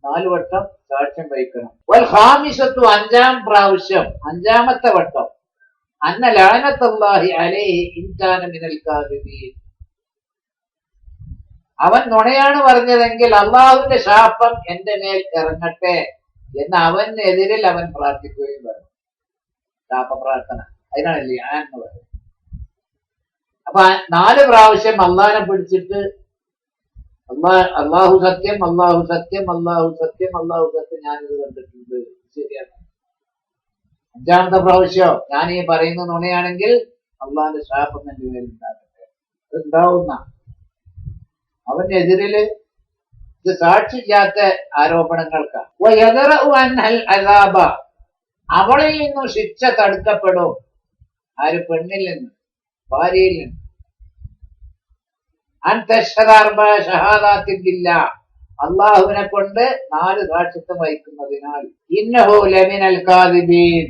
4 വട്ടം സാക്ഷ്യം വഹിക്കണം. വൽ ഖാമിസത്തു, 5-ാം പ്രാവശ്യം, 5-ാമത്തെ വട്ടം, അന്ന ലഅനത്തുല്ലാഹി അലൈഹി ഇൻ കാന മിനൽ കാദിബീൻ, അവൻ നുണയാണ് പറഞ്ഞതെങ്കിൽ അള്ളാഹുവിന്റെ ശാപം എന്റെ മേൽ ഇറങ്ങട്ടെ എന്ന് അവനെതിരിൽ അവൻ പ്രാർത്ഥിക്കുകയും വേണം. ശാപപ്രാർത്ഥന, അതിനാണ് ലിആൻ എന്ന് പറയുന്നത്. അപ്പൊ 4 പ്രാവശ്യം അള്ളാഹിനെ പിടിച്ചിട്ട് അള്ളാഹു സത്യം, അള്ളാഹു സത്യം, അള്ളാഹു സത്യം, അള്ളാഹു സത്യം, ഞാനിത് കണ്ടിട്ടുണ്ട്, ശരിയാണ്. 5-ാമത്തെ പ്രാവശ്യം ഞാൻ ഈ പറയുന്ന നുണയാണെങ്കിൽ അള്ളാഹിന്റെ ശാപം എന്റെ മേൽ ഉണ്ടാകട്ടെ, അത് ഉണ്ടാവുന്ന അവനെതിരില് ഇത് സാക്ഷിക്കാത്ത ആരോപണങ്ങൾക്ക് അവളിൽ നിന്നും ശിക്ഷ തടുക്കപ്പെടും. ആര്? പെണ്ണിൽ നിന്ന്, ഭാര്യയിൽ നിന്ന്. അള്ളാഹുവിനെ കൊണ്ട് 4 സാക്ഷിത്വം വഹിക്കുന്നതിനാൽ. ഇന്നഹു ലമിനൽ കാദിബീൻ,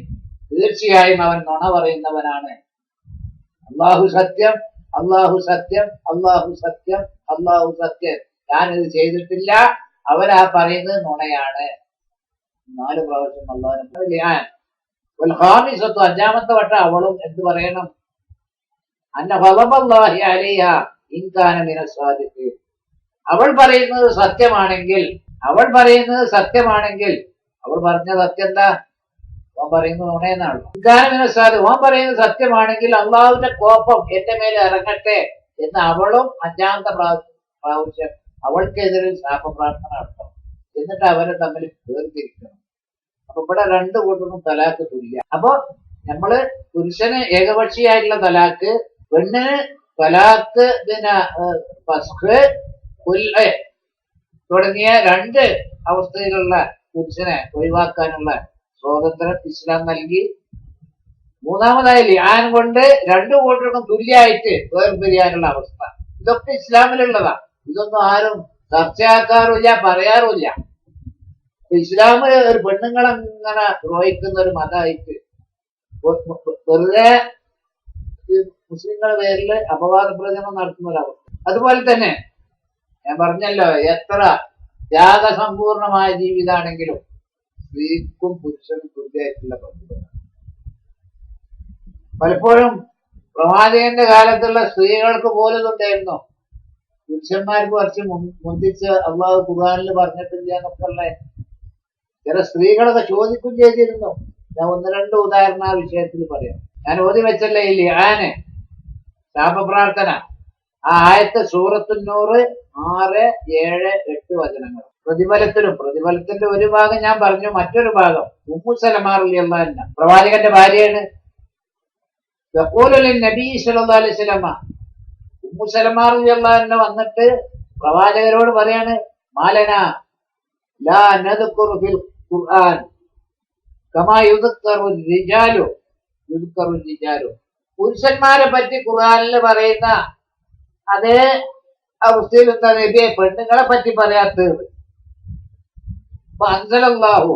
തീർച്ചയായും അവൻ നുണ പറയുന്നവനാണ്. അള്ളാഹു സത്യം, അള്ളാഹു സത്യം, അള്ളാഹു സത്യം, അള്ളാഹു സത്യം, ഞാനിത് ചെയ്തിട്ടില്ല, അവരാ പറയുന്നത് നുണയാണ്. 4 പ്രാവശ്യം അള്ളാഹുവിനെ. 5-ാമത്തെ വട്ടം അവളും എന്ത് പറയണം? അന്ന ഖളബല്ലാഹി അലൈഹ ഇൻ കാന മിനസ് സാദിഖീൻ, അവൾ പറയുന്നത് സത്യമാണെങ്കിൽ അവൾ പറഞ്ഞ സത്യം എന്താ? ഓൻ പറയുന്നത് നുണയെന്നാണ്. ഇക്കാരമിനെ സാധു ഓൻ പറയുന്നത് സത്യമാണെങ്കിൽ അള്ളാഹുവിന്റെ കോപം എന്റെ മേലെ ഇറങ്ങട്ടെ എന്ന് അവളും അഞ്ചാമത്തെ പ്രാവശ്യം അവൾക്കെതിരെ ശാപപ്രാർത്ഥന നടത്തണം. എന്നിട്ട് അവരെ തമ്മിൽ വേർതിരിക്കണം. അപ്പൊ ഇവിടെ രണ്ടു കൂട്ടർക്കും തലാക്ക് തുല്യ. അപ്പൊ നമ്മള് പുരുഷന് ഏകപക്ഷീയായിട്ടുള്ള തലാക്ക്, പെണ്ണിന് തലാക്ക്, പിന്നെ ഫസ്ഖ്, ഖുൽഅ് തുടങ്ങിയ രണ്ട് അവസ്ഥയിലുള്ള പുരുഷനെ ഒഴിവാക്കാനുള്ള സ്വാതന്ത്ര്യം ഇസ്ലാം നൽകി. മൂന്നാമതായി ലിആൻ കൊണ്ട് രണ്ടു കൂട്ടർക്കും തുല്യമായിട്ട് വേർപിരിയാനുള്ള അവസ്ഥ. ഇതൊക്കെ ഇസ്ലാമിലുള്ളതാ. ഇതൊന്നും ആരും ചർച്ചയാക്കാറില്ല, പറയാറുമില്ല. ഇസ്ലാം ഒരു പെണ്ണുങ്ങളങ്ങനെ ദ്രോഹിക്കുന്ന ഒരു മതമായിട്ട് വെറുതെ മുസ്ലിങ്ങളുടെ പേരിൽ അപവാദ പ്രചരണം നടത്തുന്ന ഒരവസ്ഥ. അതുപോലെ തന്നെ ഞാൻ പറഞ്ഞല്ലോ, എത്ര ത്യാഗസമ്പൂർണമായ ജീവിതമാണെങ്കിലും സ്ത്രീക്കും പുരുഷനും തുല്യമായിട്ടുള്ള പ്രതിഫലം. പലപ്പോഴും പ്രവാചകന്റെ കാലത്തുള്ള സ്ത്രീകൾക്ക് പോലും ഉണ്ടായിരുന്നു. പുരുഷന്മാർക്ക് കുറച്ച് മുന്തിച്ച് അള്ളാഹു ഖുർആനിൽ പറഞ്ഞിട്ടില്ല എന്നൊക്കെ ഉള്ള ചില സ്ത്രീകളൊക്കെ ചോദിക്കും ചെയ്തിരുന്നു. ഞാൻ ഒന്ന് രണ്ട് ഉദാഹരണം ആ വിഷയത്തിൽ പറയാം. ഞാൻ ഓതി വെച്ചല്ലേ ഈ ലിആന് ശാപപ്രാർത്ഥന, ആ ആയത്ത് സൂറത്തുൻ നൂർ 6, 7, 8 വചനങ്ങൾ. പ്രതിഫലത്തിന്റെ ഒരു ഭാഗം ഞാൻ പറഞ്ഞു. മറ്റൊരു ഭാഗം ഉമ്മു സലമ റളിയല്ലാഹു അൻഹ പ്രവാചകന്റെ ഭാര്യയാണ്. യഖൂലു ലിന്നബി സ്വല്ലല്ലാഹു അലൈഹി വസല്ലമ, ഉമ്മു സലമ റളിയല്ലാഹു അൻഹ വന്നിട്ട് പ്രവാചകരോട് പറയാണ്, മാലന ലാ നദ്കുറു ഫിൽ ഖുർആൻ കമാ യുദ്കറു റിജാലു. പുരുഷന്മാരെ പറ്റി ഖുർആനിൽ പറയുന്ന അതേ അവസ്ഥയിൽ എന്താ നബിയെ പെണ്ണുങ്ങളെ പറ്റി പറയാത്തത്? അൻസലല്ലാഹു,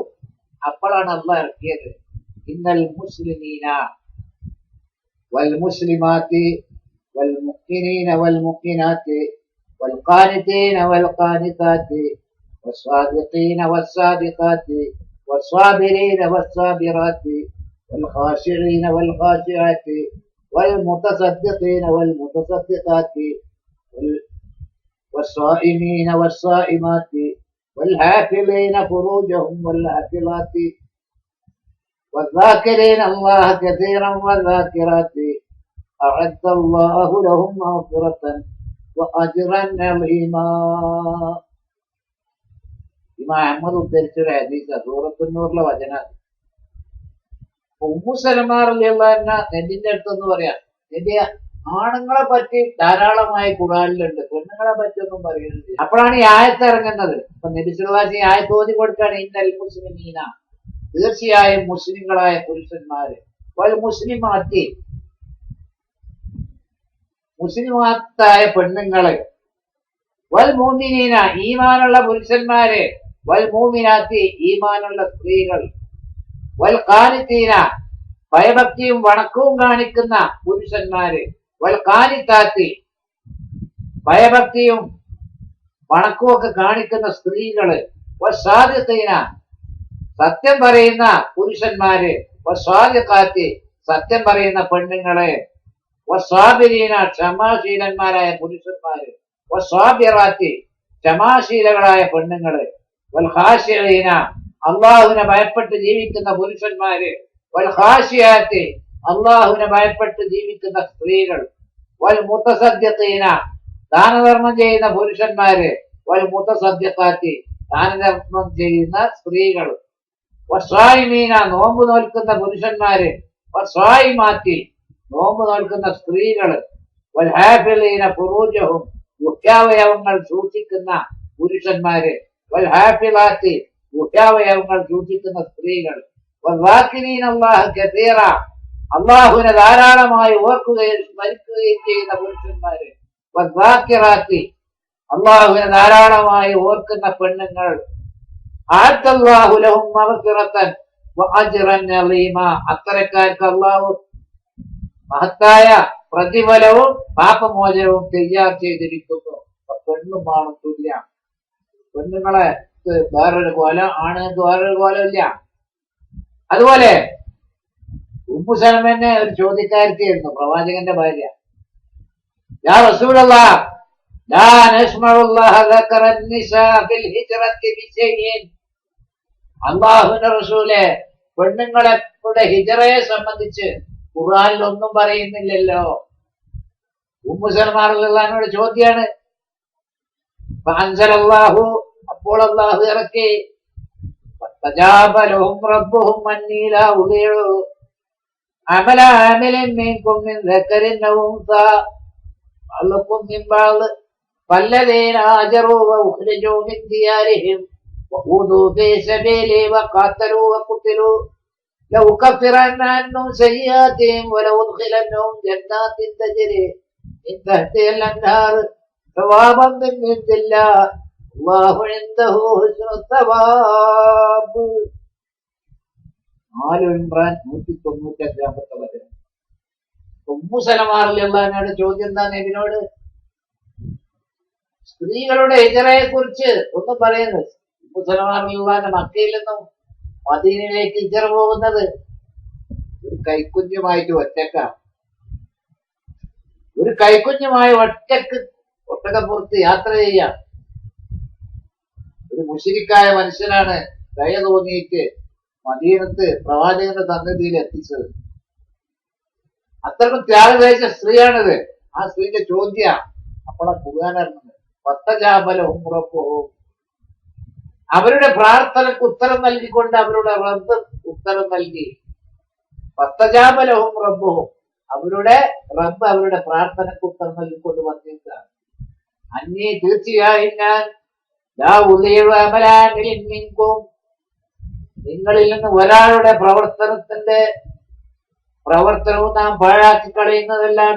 അപ്പോഴാണ് അള്ളാഹ് ഇറക്കിയത്, ഇന്നൽ മുസ്ലിമീന വൽ മുസ്ലിമാത്തി വൽ മുഖ്മിനീന വൽ മുഖ്മിനാത്തി വൽ ഖാനിതീന വൽ ഖാനിതാത്തി والصادقين والصادقات والصابرين والصابرات والخاشعين والخاشعات والمتصدقين والمتصدقات والصائمين والصائمات والحافظين فروجهم والحافظات والذاكرين الله كثيرا والذاكرات أعد الله لهم مغفرة وأجرا عظيما. ഇമാം അഹ്മദ് ഉദ്ധരിച്ചൊരു ഹദീസാ, സൂറത്തുൻ നൂറിലെ വചന. ഉമ്മു സലമ റളിയല്ലാഹു അൻഹ നബിന്റെ അടുത്തൊന്ന് പറയാം, നബി ആണുങ്ങളെ പറ്റി ധാരാളമായി ഖുർആനിലുണ്ട്, പെണ്ണുങ്ങളെ പറ്റി ഒന്നും പറയുന്നില്ല. അപ്പോഴാണ് ഈ ആയത്ത് ഇറങ്ങുന്നത്. അപ്പൊ നബി സല്ലല്ലാഹു അലൈഹി വസല്ലം ആയത്ത് ഓതി കൊടുക്കുകയാണ്, ഇന്നൽ മുസ്ലിമീന, തീർച്ചയായും മുസ്ലിങ്ങളായ പുരുഷന്മാര്, വൽ മുസ്ലിമാത്തി, മുസ്ലിമാത്തായ പെണ്ണുങ്ങള്, വൽ മൂമിനീന, ഈമാനുള്ള പുരുഷന്മാര്, വൽ മൂമിനാത്തി, ഈമാനുള്ള സ്ത്രീകൾ, വൽ ഖാനിതീന, ഭയഭക്തിയും വണക്കവും കാണിക്കുന്ന പുരുഷന്മാര്, വൽ ഖാനിതാത്തി, ഭയഭക്തിയും വണക്കവും ഒക്കെ കാണിക്കുന്ന സ്ത്രീകള്, വസ്സാദിഖീന, സത്യം പറയുന്ന പുരുഷന്മാര്, വസ്സാദിഖാത്തി, സത്യം പറയുന്ന പെണ്ണുങ്ങള്, വസ്സാബിരീന, ക്ഷമാശീലന്മാരായ പുരുഷന്മാര്, വസ്സാബിറാത്തി, ക്ഷമാശീലകളായ പെണ്ണുങ്ങള്, വൽ ഖാശിഈന, അള്ളാഹുവിനെ ഭയപ്പെട്ട് ജീവിക്കുന്ന പുരുഷന്മാര്, വൽ ഖാശിയാത്തി, അള്ളാഹുവിനെ ഭയപ്പെട്ട് ജീവിക്കുന്ന സ്ത്രീകൾ, വൽ മുതസദ്ദിഖീന, ദാനധർമ്മം ചെയ്യുന്ന പുരുഷന്മാര്, വൽ മുതസദ്ദിഖാത്തി, ദാനധർമ്മം ചെയ്യുന്ന സ്ത്രീകൾ, വസ്വായിമീന, നോമ്പ് നോൽക്കുന്ന പുരുഷന്മാര്, വസ്വായിമാത്തി, നോമ്പ് നോൽക്കുന്ന സ്ത്രീകള്, വൽ ഹാഫിളീന ഫുറൂജഹും, മുഖ്യാവയവങ്ങൾ സൂക്ഷിക്കുന്ന പുരുഷന്മാര്, വൽ ഹാഫിളാത്തി, മുഖ്യാവയവങ്ങൾ സൂക്ഷിക്കുന്ന സ്ത്രീകൾ, വസ്സാകിരീന അല്ലാഹ കസീറ, അള്ളാഹുവിനെ ധാരാളമായി ഓർക്കുകയും സ്മരിക്കുകയും ചെയ്യുന്ന പുരുഷന്മാര്, വസ്സാകിറാത്തി, അള്ളാഹുവിനെ ധാരാളമായി ഓർക്കുന്ന പെണ്ണുങ്ങൾ, അഅദ്ദല്ലാഹു ലഹും മഗ്ഫിറതൻ വഅജ്റൻ അളീമ, അത്തരക്കാർക്ക് അള്ളാഹു മഹത്തായ പ്രതിഫലവും പാപമോചനവും തയ്യാർ ചെയ്തിരിക്കുന്നു. പെണ്ണുമാണ് തുല്യ. പെണ്ണുങ്ങളെ വേറൊരു കോലം, ആണുങ്ങൾക്ക് വേറൊരു കോലമില്ല. അതുപോലെ ഉമ്മു സലമനെ ഒരു ചോദ്യക്കാരത്തിയായിരുന്നു, പ്രവാചകന്റെ ഭാര്യ. യാ റസൂലല്ലാഹ്, ലാ നസ്മഉല്ലാഹ ദക്കറ നിസാ ഫിൽ ഹിജ്റത്തി ബിശൈഇൻ, അള്ളാഹുവിന്റെ റസൂലെ പെണ്ണുങ്ങളെ ഹിജറയെ സംബന്ധിച്ച് ഖുർആനിൽ ഒന്നും പറയുന്നില്ലല്ലോ. ഉമ്മു സൽമാ റളിയല്ലാഹു അൻഹയുടെ ചോദ്യാണ്. ഫഅൻസലല്ലാഹു, അപ്പോൾ അള്ളാഹു ഇറക്കി, ഫസ്തജാബ ലഹും റബ്ബുഹും അന്നീ ലാ ഉളീഉ അമല ആമിലിൻ മിൻകും മിൻ ദക്കറിൻ ഔ ഉൻസാ ബഅ്ളുകും മിൻ ബഅ്ള് ഫല്ലദീന ഹാജറൂ വഉഖ്രിജൂ മിൻ ദിയാരിഹിം وأوذوا في سبيلي وقاتلوا وقتلوا لأكفرن عنهم سيئاتهم ولأدخلنهم جنات تجري من تحتها الأنهار ثوابا من عند الله والله عنده حسن الثواب. ആലു ഇമ്രാൻ 195-ാമത്തെ വചനം. ഉമ്മു സലമാ റളിയല്ലാഹു അൻഹയുടെ ചോദ്യം എന്താ നബിയോട്? സ്ത്രീകളുടെ ഹിജറയെ കുറിച്ച് ഒന്നും പറയുന്നത്. ഉമ്മു സലമാ റളിയല്ലാഹു അൻഹ മക്കയിൽ നിന്നും മദീനയിലേക്ക് ഹിജറ പോകുന്നത് ഒരു കൈക്കുഞ്ഞുമായിട്ട് ഒറ്റക്കാണ്. ഒരു കൈക്കുഞ്ഞുമായി ഒറ്റക്ക് ഒട്ടകപ്പുറത്ത് യാത്ര ചെയ്യാം. ഒരു മുശ്രിക്കായ മനുഷ്യനാണ് ദയ തോന്നിയിട്ട് മദീനത്ത് പ്രവാചകന്റെ സന്നിധിയിൽ എത്തിച്ചത്. അത്രക്കും ത്യാഗം കഴിച്ച സ്ത്രീയാണിത്. ആ സ്ത്രീയുടെ ചോദ്യ അപ്പോഴാ ഖുർആനിറങ്ങുന്നത്. ഫസ്തജാബലഹും റബ്ബുഹും, അവരുടെ പ്രാർത്ഥനക്ക് ഉത്തരം നൽകിക്കൊണ്ട് അവരുടെ റബ്ബ് ഉത്തരം നൽകി. ഫസ്തജാബലഹും റബ്ബുഹും, അവരുടെ റബ്ബ് അവരുടെ പ്രാർത്ഥനക്ക് ഉത്തരം നൽകിക്കൊണ്ട് പറഞ്ഞിട്ടാണ്, അന്നീ തീർച്ചയായും ഞാൻ ലാ ഉളീഉ അമല ആമിലിൻ മിൻകും, നിങ്ങളിൽ നിന്ന് ഒരാളുടെ പ്രവർത്തനവും നാം പാഴാക്കി കളയുന്നതെല്ലാം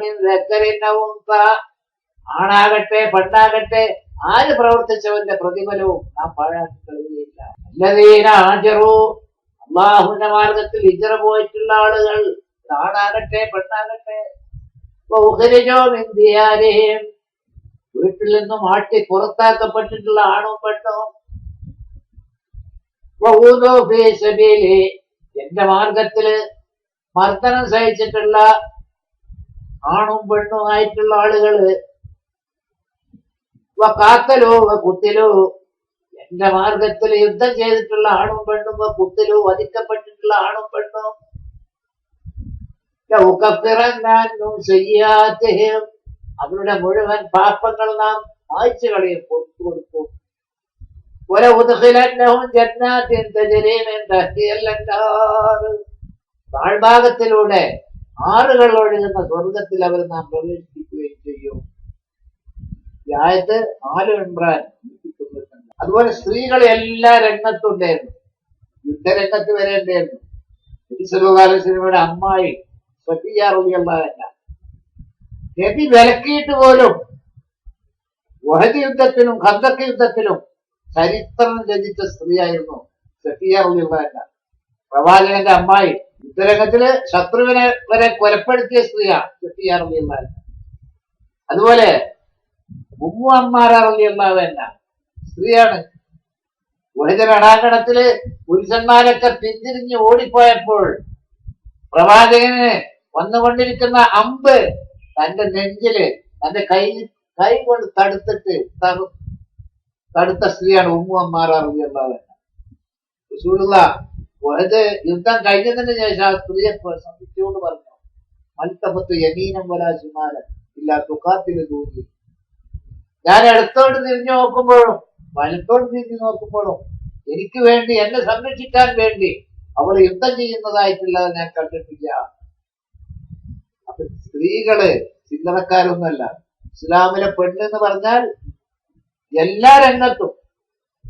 ആണാകട്ടെ പെണ്ണാകട്ടെ ആര് പ്രവർത്തിച്ചവന്റെ പ്രതിഫലവും നാം പാഴാക്കി കളയുകയില്ല. അല്ലദീന ഹാജറൂ, അല്ലാഹുവിന്റെ മാർഗത്തിൽ ഹിജ്റ പോയിട്ടുള്ള ആളുകൾ, ആണാകട്ടെ പെണ്ണാകട്ടെ, വഉഖ്രിജൂ മിൻ ദിയാരിഹിം, വീട്ടിൽ നിന്നും ആട്ടി പുറത്താക്കപ്പെട്ടിട്ടുള്ള ആണും പെണ്ണും, വഊദൂ ഫീ സബീലി, എന്റെ മാർഗത്തില് മർദ്ദനം സഹിച്ചിട്ടുള്ള ആണും പെണ്ണും ആയിട്ടുള്ള ആളുകള്, വഖാതലൂ വഖുതിലൂ, എന്റെ മാർഗത്തിൽ യുദ്ധം ചെയ്തിട്ടുള്ള ആണും പെണ്ണും, വഖുതിലൂ, വധിക്കപ്പെട്ടിട്ടുള്ള ആണും പെണ്ണും, ലഉകഫിറന്ന അൻഹും സയ്യിആതിഹിം, അവരുടെ മുഴുവൻ പാപങ്ങൾ നാം മായ്ച്ചു കളയും, പുറത്തു കൊടുക്കും. വലഉദ്ഖിലന്നഹും ജന്നാത്തിൻ തജ്രീ മിൻ തഹ്തിഹൽ അൻഹാർ, താഴ്ഭാഗത്തിലൂടെ ആറുകൾ ഒഴുകുന്ന സ്വർഗത്തിൽ അവർ നാം പ്രവേശിപ്പിക്കുകയും ചെയ്യും. ഈ ആയത്ത് ആലു ഇമ്രാൻ. അതുപോലെ സ്ത്രീകൾ എല്ലാ രംഗത്തും ഉണ്ടായിരുന്നു. യുദ്ധരംഗത്ത് വരെ ഉണ്ടായിരുന്നു. നബി സല്ലല്ലാഹു അലൈഹി വസല്ലമയുടെ അമ്മായി സഫിയ്യ റളിയല്ലാഹു അൻഹ, നബി വിലക്കിയിട്ട് പോലും ഉഹദ് യുദ്ധത്തിലും ഖന്ദഖ് യുദ്ധത്തിലും ചരിത്രം രചിച്ച സ്ത്രീയായിരുന്നു സഫിയ്യ റളിയല്ലാഹു അൻഹ. പ്രവാചകന്റെ അമ്മായി, യുദ്ധരംഗത്തില് ശത്രുവിനെ വരെ കൊലപ്പെടുത്തിയ സ്ത്രീയാ സഫിയ്യ റളിയല്ലാഹു അൻഹ. അതുപോലെ ഉമ്മു അമ്മാറ റളിയല്ലാഹു അൻഹ സ്ത്രീയാണ്. ഉഹദ് രണാങ്കണത്തില് പുരുഷന്മാരൊക്കെ പിന്തിരിഞ്ഞ് ഓടിപ്പോയപ്പോൾ പ്രവാചകന് വന്നുകൊണ്ടിരിക്കുന്ന അമ്പ് തന്റെ നെഞ്ചില് തന്റെ കൈ കൊണ്ട് തടുത്ത സ്ത്രീയാണ് ഉമ്മു അമ്മാറ റളിയല്ലാഹു അൻഹ. റസൂലുള്ളാഹ് ഉഹദ് യുദ്ധം കഴിഞ്ഞതിന് ശേഷം ആ സ്ത്രീയെ സംബന്ധിച്ചുകൊണ്ട് പറഞ്ഞു, മൽതഫത്തു യമീനം വലാ ശിമാലൻ ഇല്ലാ തുഖാത്തിലു ദൂനി, ഞാൻ ഇടത്തോട്ട് തിരിഞ്ഞു നോക്കുമ്പോഴും വലത്തോട്ട് തിരിഞ്ഞു നോക്കുമ്പോഴും എനിക്ക് വേണ്ടി, എന്നെ സംരക്ഷിക്കാൻ വേണ്ടി അവൾ യുദ്ധം ചെയ്യുന്നതായിട്ടുള്ളത് ഞാൻ കണ്ടിട്ടില്ല. അപ്പൊ സ്ത്രീകള് ചില്ലറക്കാരൊന്നുമല്ല. ഇസ്ലാമിലെ പെണ്ണെന്ന് പറഞ്ഞാൽ എല്ലാ രംഗത്തും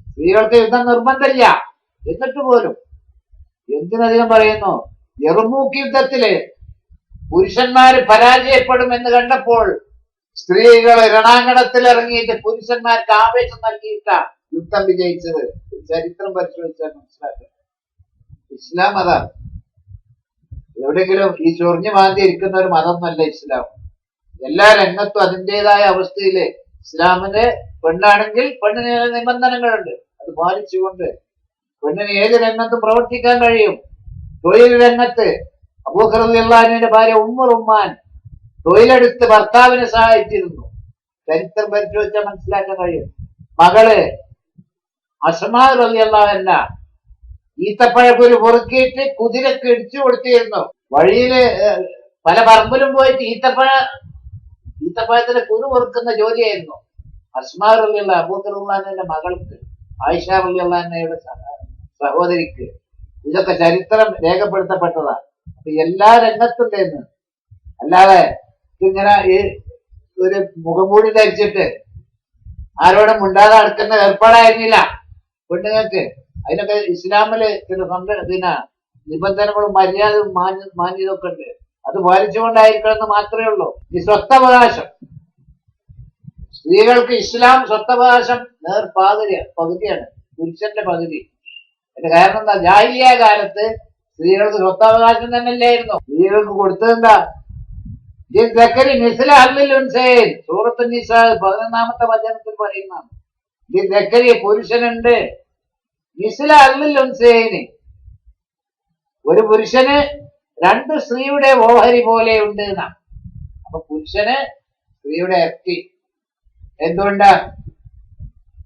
സ്ത്രീകൾക്ക് യുദ്ധം നിർബന്ധമില്ല. എന്നിട്ട് പോലും എന്തിനധികം പറയുന്നു, യർമൂക്ക് യുദ്ധത്തില് പുരുഷന്മാര് പരാജയപ്പെടുമെന്ന് കണ്ടപ്പോൾ സ്ത്രീകൾ രണാങ്കണത്തിൽ ഇറങ്ങിയിട്ട് പുരുഷന്മാർക്ക് ആവേശം നൽകിയിട്ട യുദ്ധം വിജയിച്ചത്. ചരിത്രം പരിശോധിച്ചാൽ മനസ്സിലാക്കുന്നത് ഇസ്ലാം അതാണ്. എവിടെയെങ്കിലും ഈ ചൊറിഞ്ഞു മാന്തി ഇരിക്കുന്ന ഒരു മതമൊന്നുമല്ല ഇസ്ലാം. എല്ലാ രംഗത്തും അതിൻ്റെതായ അവസ്ഥയില് ഇസ്ലാമിന്റെ പെണ്ണാണെങ്കിൽ പെണ്ണിന് നിബന്ധനകളുണ്ട്. അത് പാലിച്ചുകൊണ്ട് പെണ്ണിന് ഏത് രംഗത്തും പ്രവർത്തിക്കാൻ കഴിയും. തൊഴിൽ രംഗത്ത് അബൂബക്കർ റളിയല്ലാഹു അൻഹുവിന്റെ ഭാര്യ ഉമ്മു റുമ്മാൻ തൊഴിലെടുത്ത് ഭർത്താവിനെ സഹായിച്ചിരുന്നു. ചരിത്രം പരിശോധിച്ചാൽ മനസ്സിലാക്കാൻ കഴിയും. മകള് അസ്മാ റളിയല്ലാഹു അൻഹ ഈത്തപ്പഴക്കുരു പൊറുക്കിയിട്ട് കുതിരക്ക് ഇടിച്ചു കൊടുത്തിരുന്നു. വഴിയില് പല പറമ്പിലും പോയിട്ട് ഈത്തപ്പഴത്തിന്റെ കുരു പൊറുക്കുന്ന ജോലിയായിരുന്നു. അസ്മാ റളിയല്ലാഹു അൻഹ, അബൂബക്കർ റളിയല്ലാഹുവിന്റെ മകൾക്ക്, ആയിഷ റളിയല്ലാഹുവിന്റെ സഹോദരിക്ക്. ഇതൊക്കെ ചരിത്രം രേഖപ്പെടുത്തപ്പെട്ടതാണ്. അപ്പൊ എല്ലാ രംഗത്തുണ്ടായിരുന്നു. അല്ലാതെ ഇങ്ങനെ ഈ ഒരു മുഖംമൂടി ധരിച്ചിട്ട് ആരോടും മിണ്ടാതെ നടക്കുന്ന ഏർപ്പാടായിരുന്നില്ല പെണ്ണുങ്ങൾക്ക്. അതിനൊക്കെ ഇസ്ലാമില് ചില നിബന്ധനകളും മര്യാദയും മാന്യതൊക്കെ ഉണ്ട്. അത് പാലിച്ചുകൊണ്ടായിരിക്കണം എന്ന് മാത്രമേ ഉള്ളൂ. ഈ സ്വത്തവകാശം, സ്ത്രീകൾക്ക് ഇസ്ലാം സ്വത്തവകാശം പകുതിയാണ്, പുരുഷന്റെ പകുതി. അതിന്റെ കാരണം എന്താ? ജാഹിലിയ കാലത്ത് സ്ത്രീകൾക്ക് സ്വത്തവകാശം തന്നെ ഇല്ലായിരുന്നു. സ്ത്രീകൾക്ക് കൊടുത്തതെന്താ? സൂറത്ത് നിസാ 11-ാമത്തെ വചനത്തിൽ പറയുന്നതാണ്. പുരുഷനുണ്ട് മിസ്ല അല്ലിൽ ഉൻസൈന്, ഒരു പുരുഷന് 2 സ്ത്രീയുടെ ഓഹരി പോലെ ഉണ്ട് എന്നാണ്. അപ്പൊ പുരുഷന് സ്ത്രീയുടെ ഇരട്ടി.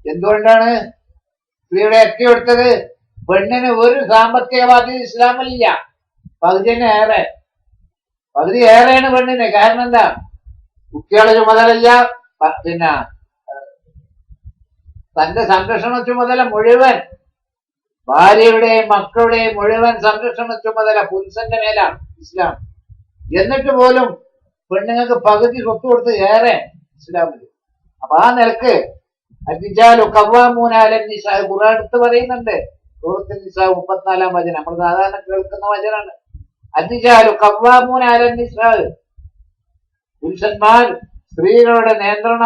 എന്തുകൊണ്ടാണ് സ്ത്രീയുടെ ഇരട്ടി കൊടുത്തത്? പെണ്ണിന് ഒരു സാമ്പത്തിക ബാധ്യത ഇസ്ലാമിലില്ല. പകുതി ഏറെയാണ് പെണ്ണിന്. കാരണം എന്താ? കുട്ടികളെ ചുമതലയില്ല, പിന്നെ തന്റെ സംരക്ഷണ ചുമതല മുഴുവൻ, ഭാര്യയുടെയും മക്കളുടെയും മുഴുവൻ സംരക്ഷണ ചുമതല പുരുഷന്റെ മേലാണ് ഇസ്ലാം. എന്നിട്ട് പോലും പെണ്ണുങ്ങൾക്ക് പകുതി സ്വത്ത് കൊടുത്ത് ഏറെ ഇസ്ലാമിൽ. അപ്പൊ ആ നിലക്ക് അർരിജാലു ഖവ്വാമൂന അലൻ നിസാ ഖുർആൻ എടുത്ത് പറയുന്നുണ്ട്. സൂറത്തുൽ നിസാ 34-ാം വചനം നമ്മൾ സാധാരണ കേൾക്കുന്ന വചനാണ്. അർരിജാലു ഖവ്വാമൂന അലൻ നിസാ, പുരുഷന്മാർ സ്ത്രീകളുടെ നിയന്ത്രണ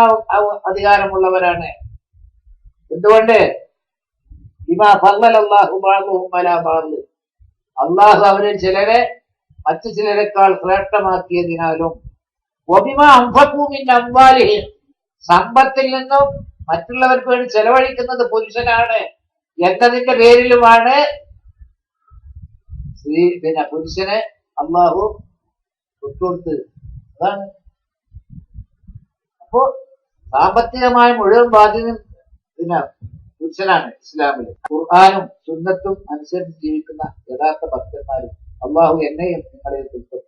അധികാരമുള്ളവരാണ്. എന്തുകൊണ്ട്? ബിമാ ഫളലല്ലാഹു ബഅദഹും അലാ ബഅദ്, അല്ലാഹു അവരിൽ ചിലരെ മറ്റു ചിലരെക്കാൾ ശ്രേഷ്ഠമാക്കിയതിനാലും, വബിമാ അൻഫഖൂ മിൻ അംവാലിഹിം, സമ്പത്തിൽ നിന്നും മറ്റുള്ളവർക്ക് വേണ്ടി ചെലവഴിക്കുന്നത് പുരുഷനാണ് എന്നതിന്റെ പേരിലുമാണ് പുരുഷനെ അള്ളാഹു കൊടുത്തത്. അതാണ്. അപ്പോ സാമ്പത്തികമായ മുഴുവൻ ബാധ്യതയും പുരുഷനാണ് ഇസ്ലാമിൽ. ഖുർആനും സുന്നത്തും അനുസരിച്ച് ജീവിക്കുന്ന യഥാർത്ഥ ഭക്തന്മാരും അള്ളാഹു എന്നെയും നിങ്ങളെ ഉൾപ്പെടുത്തും.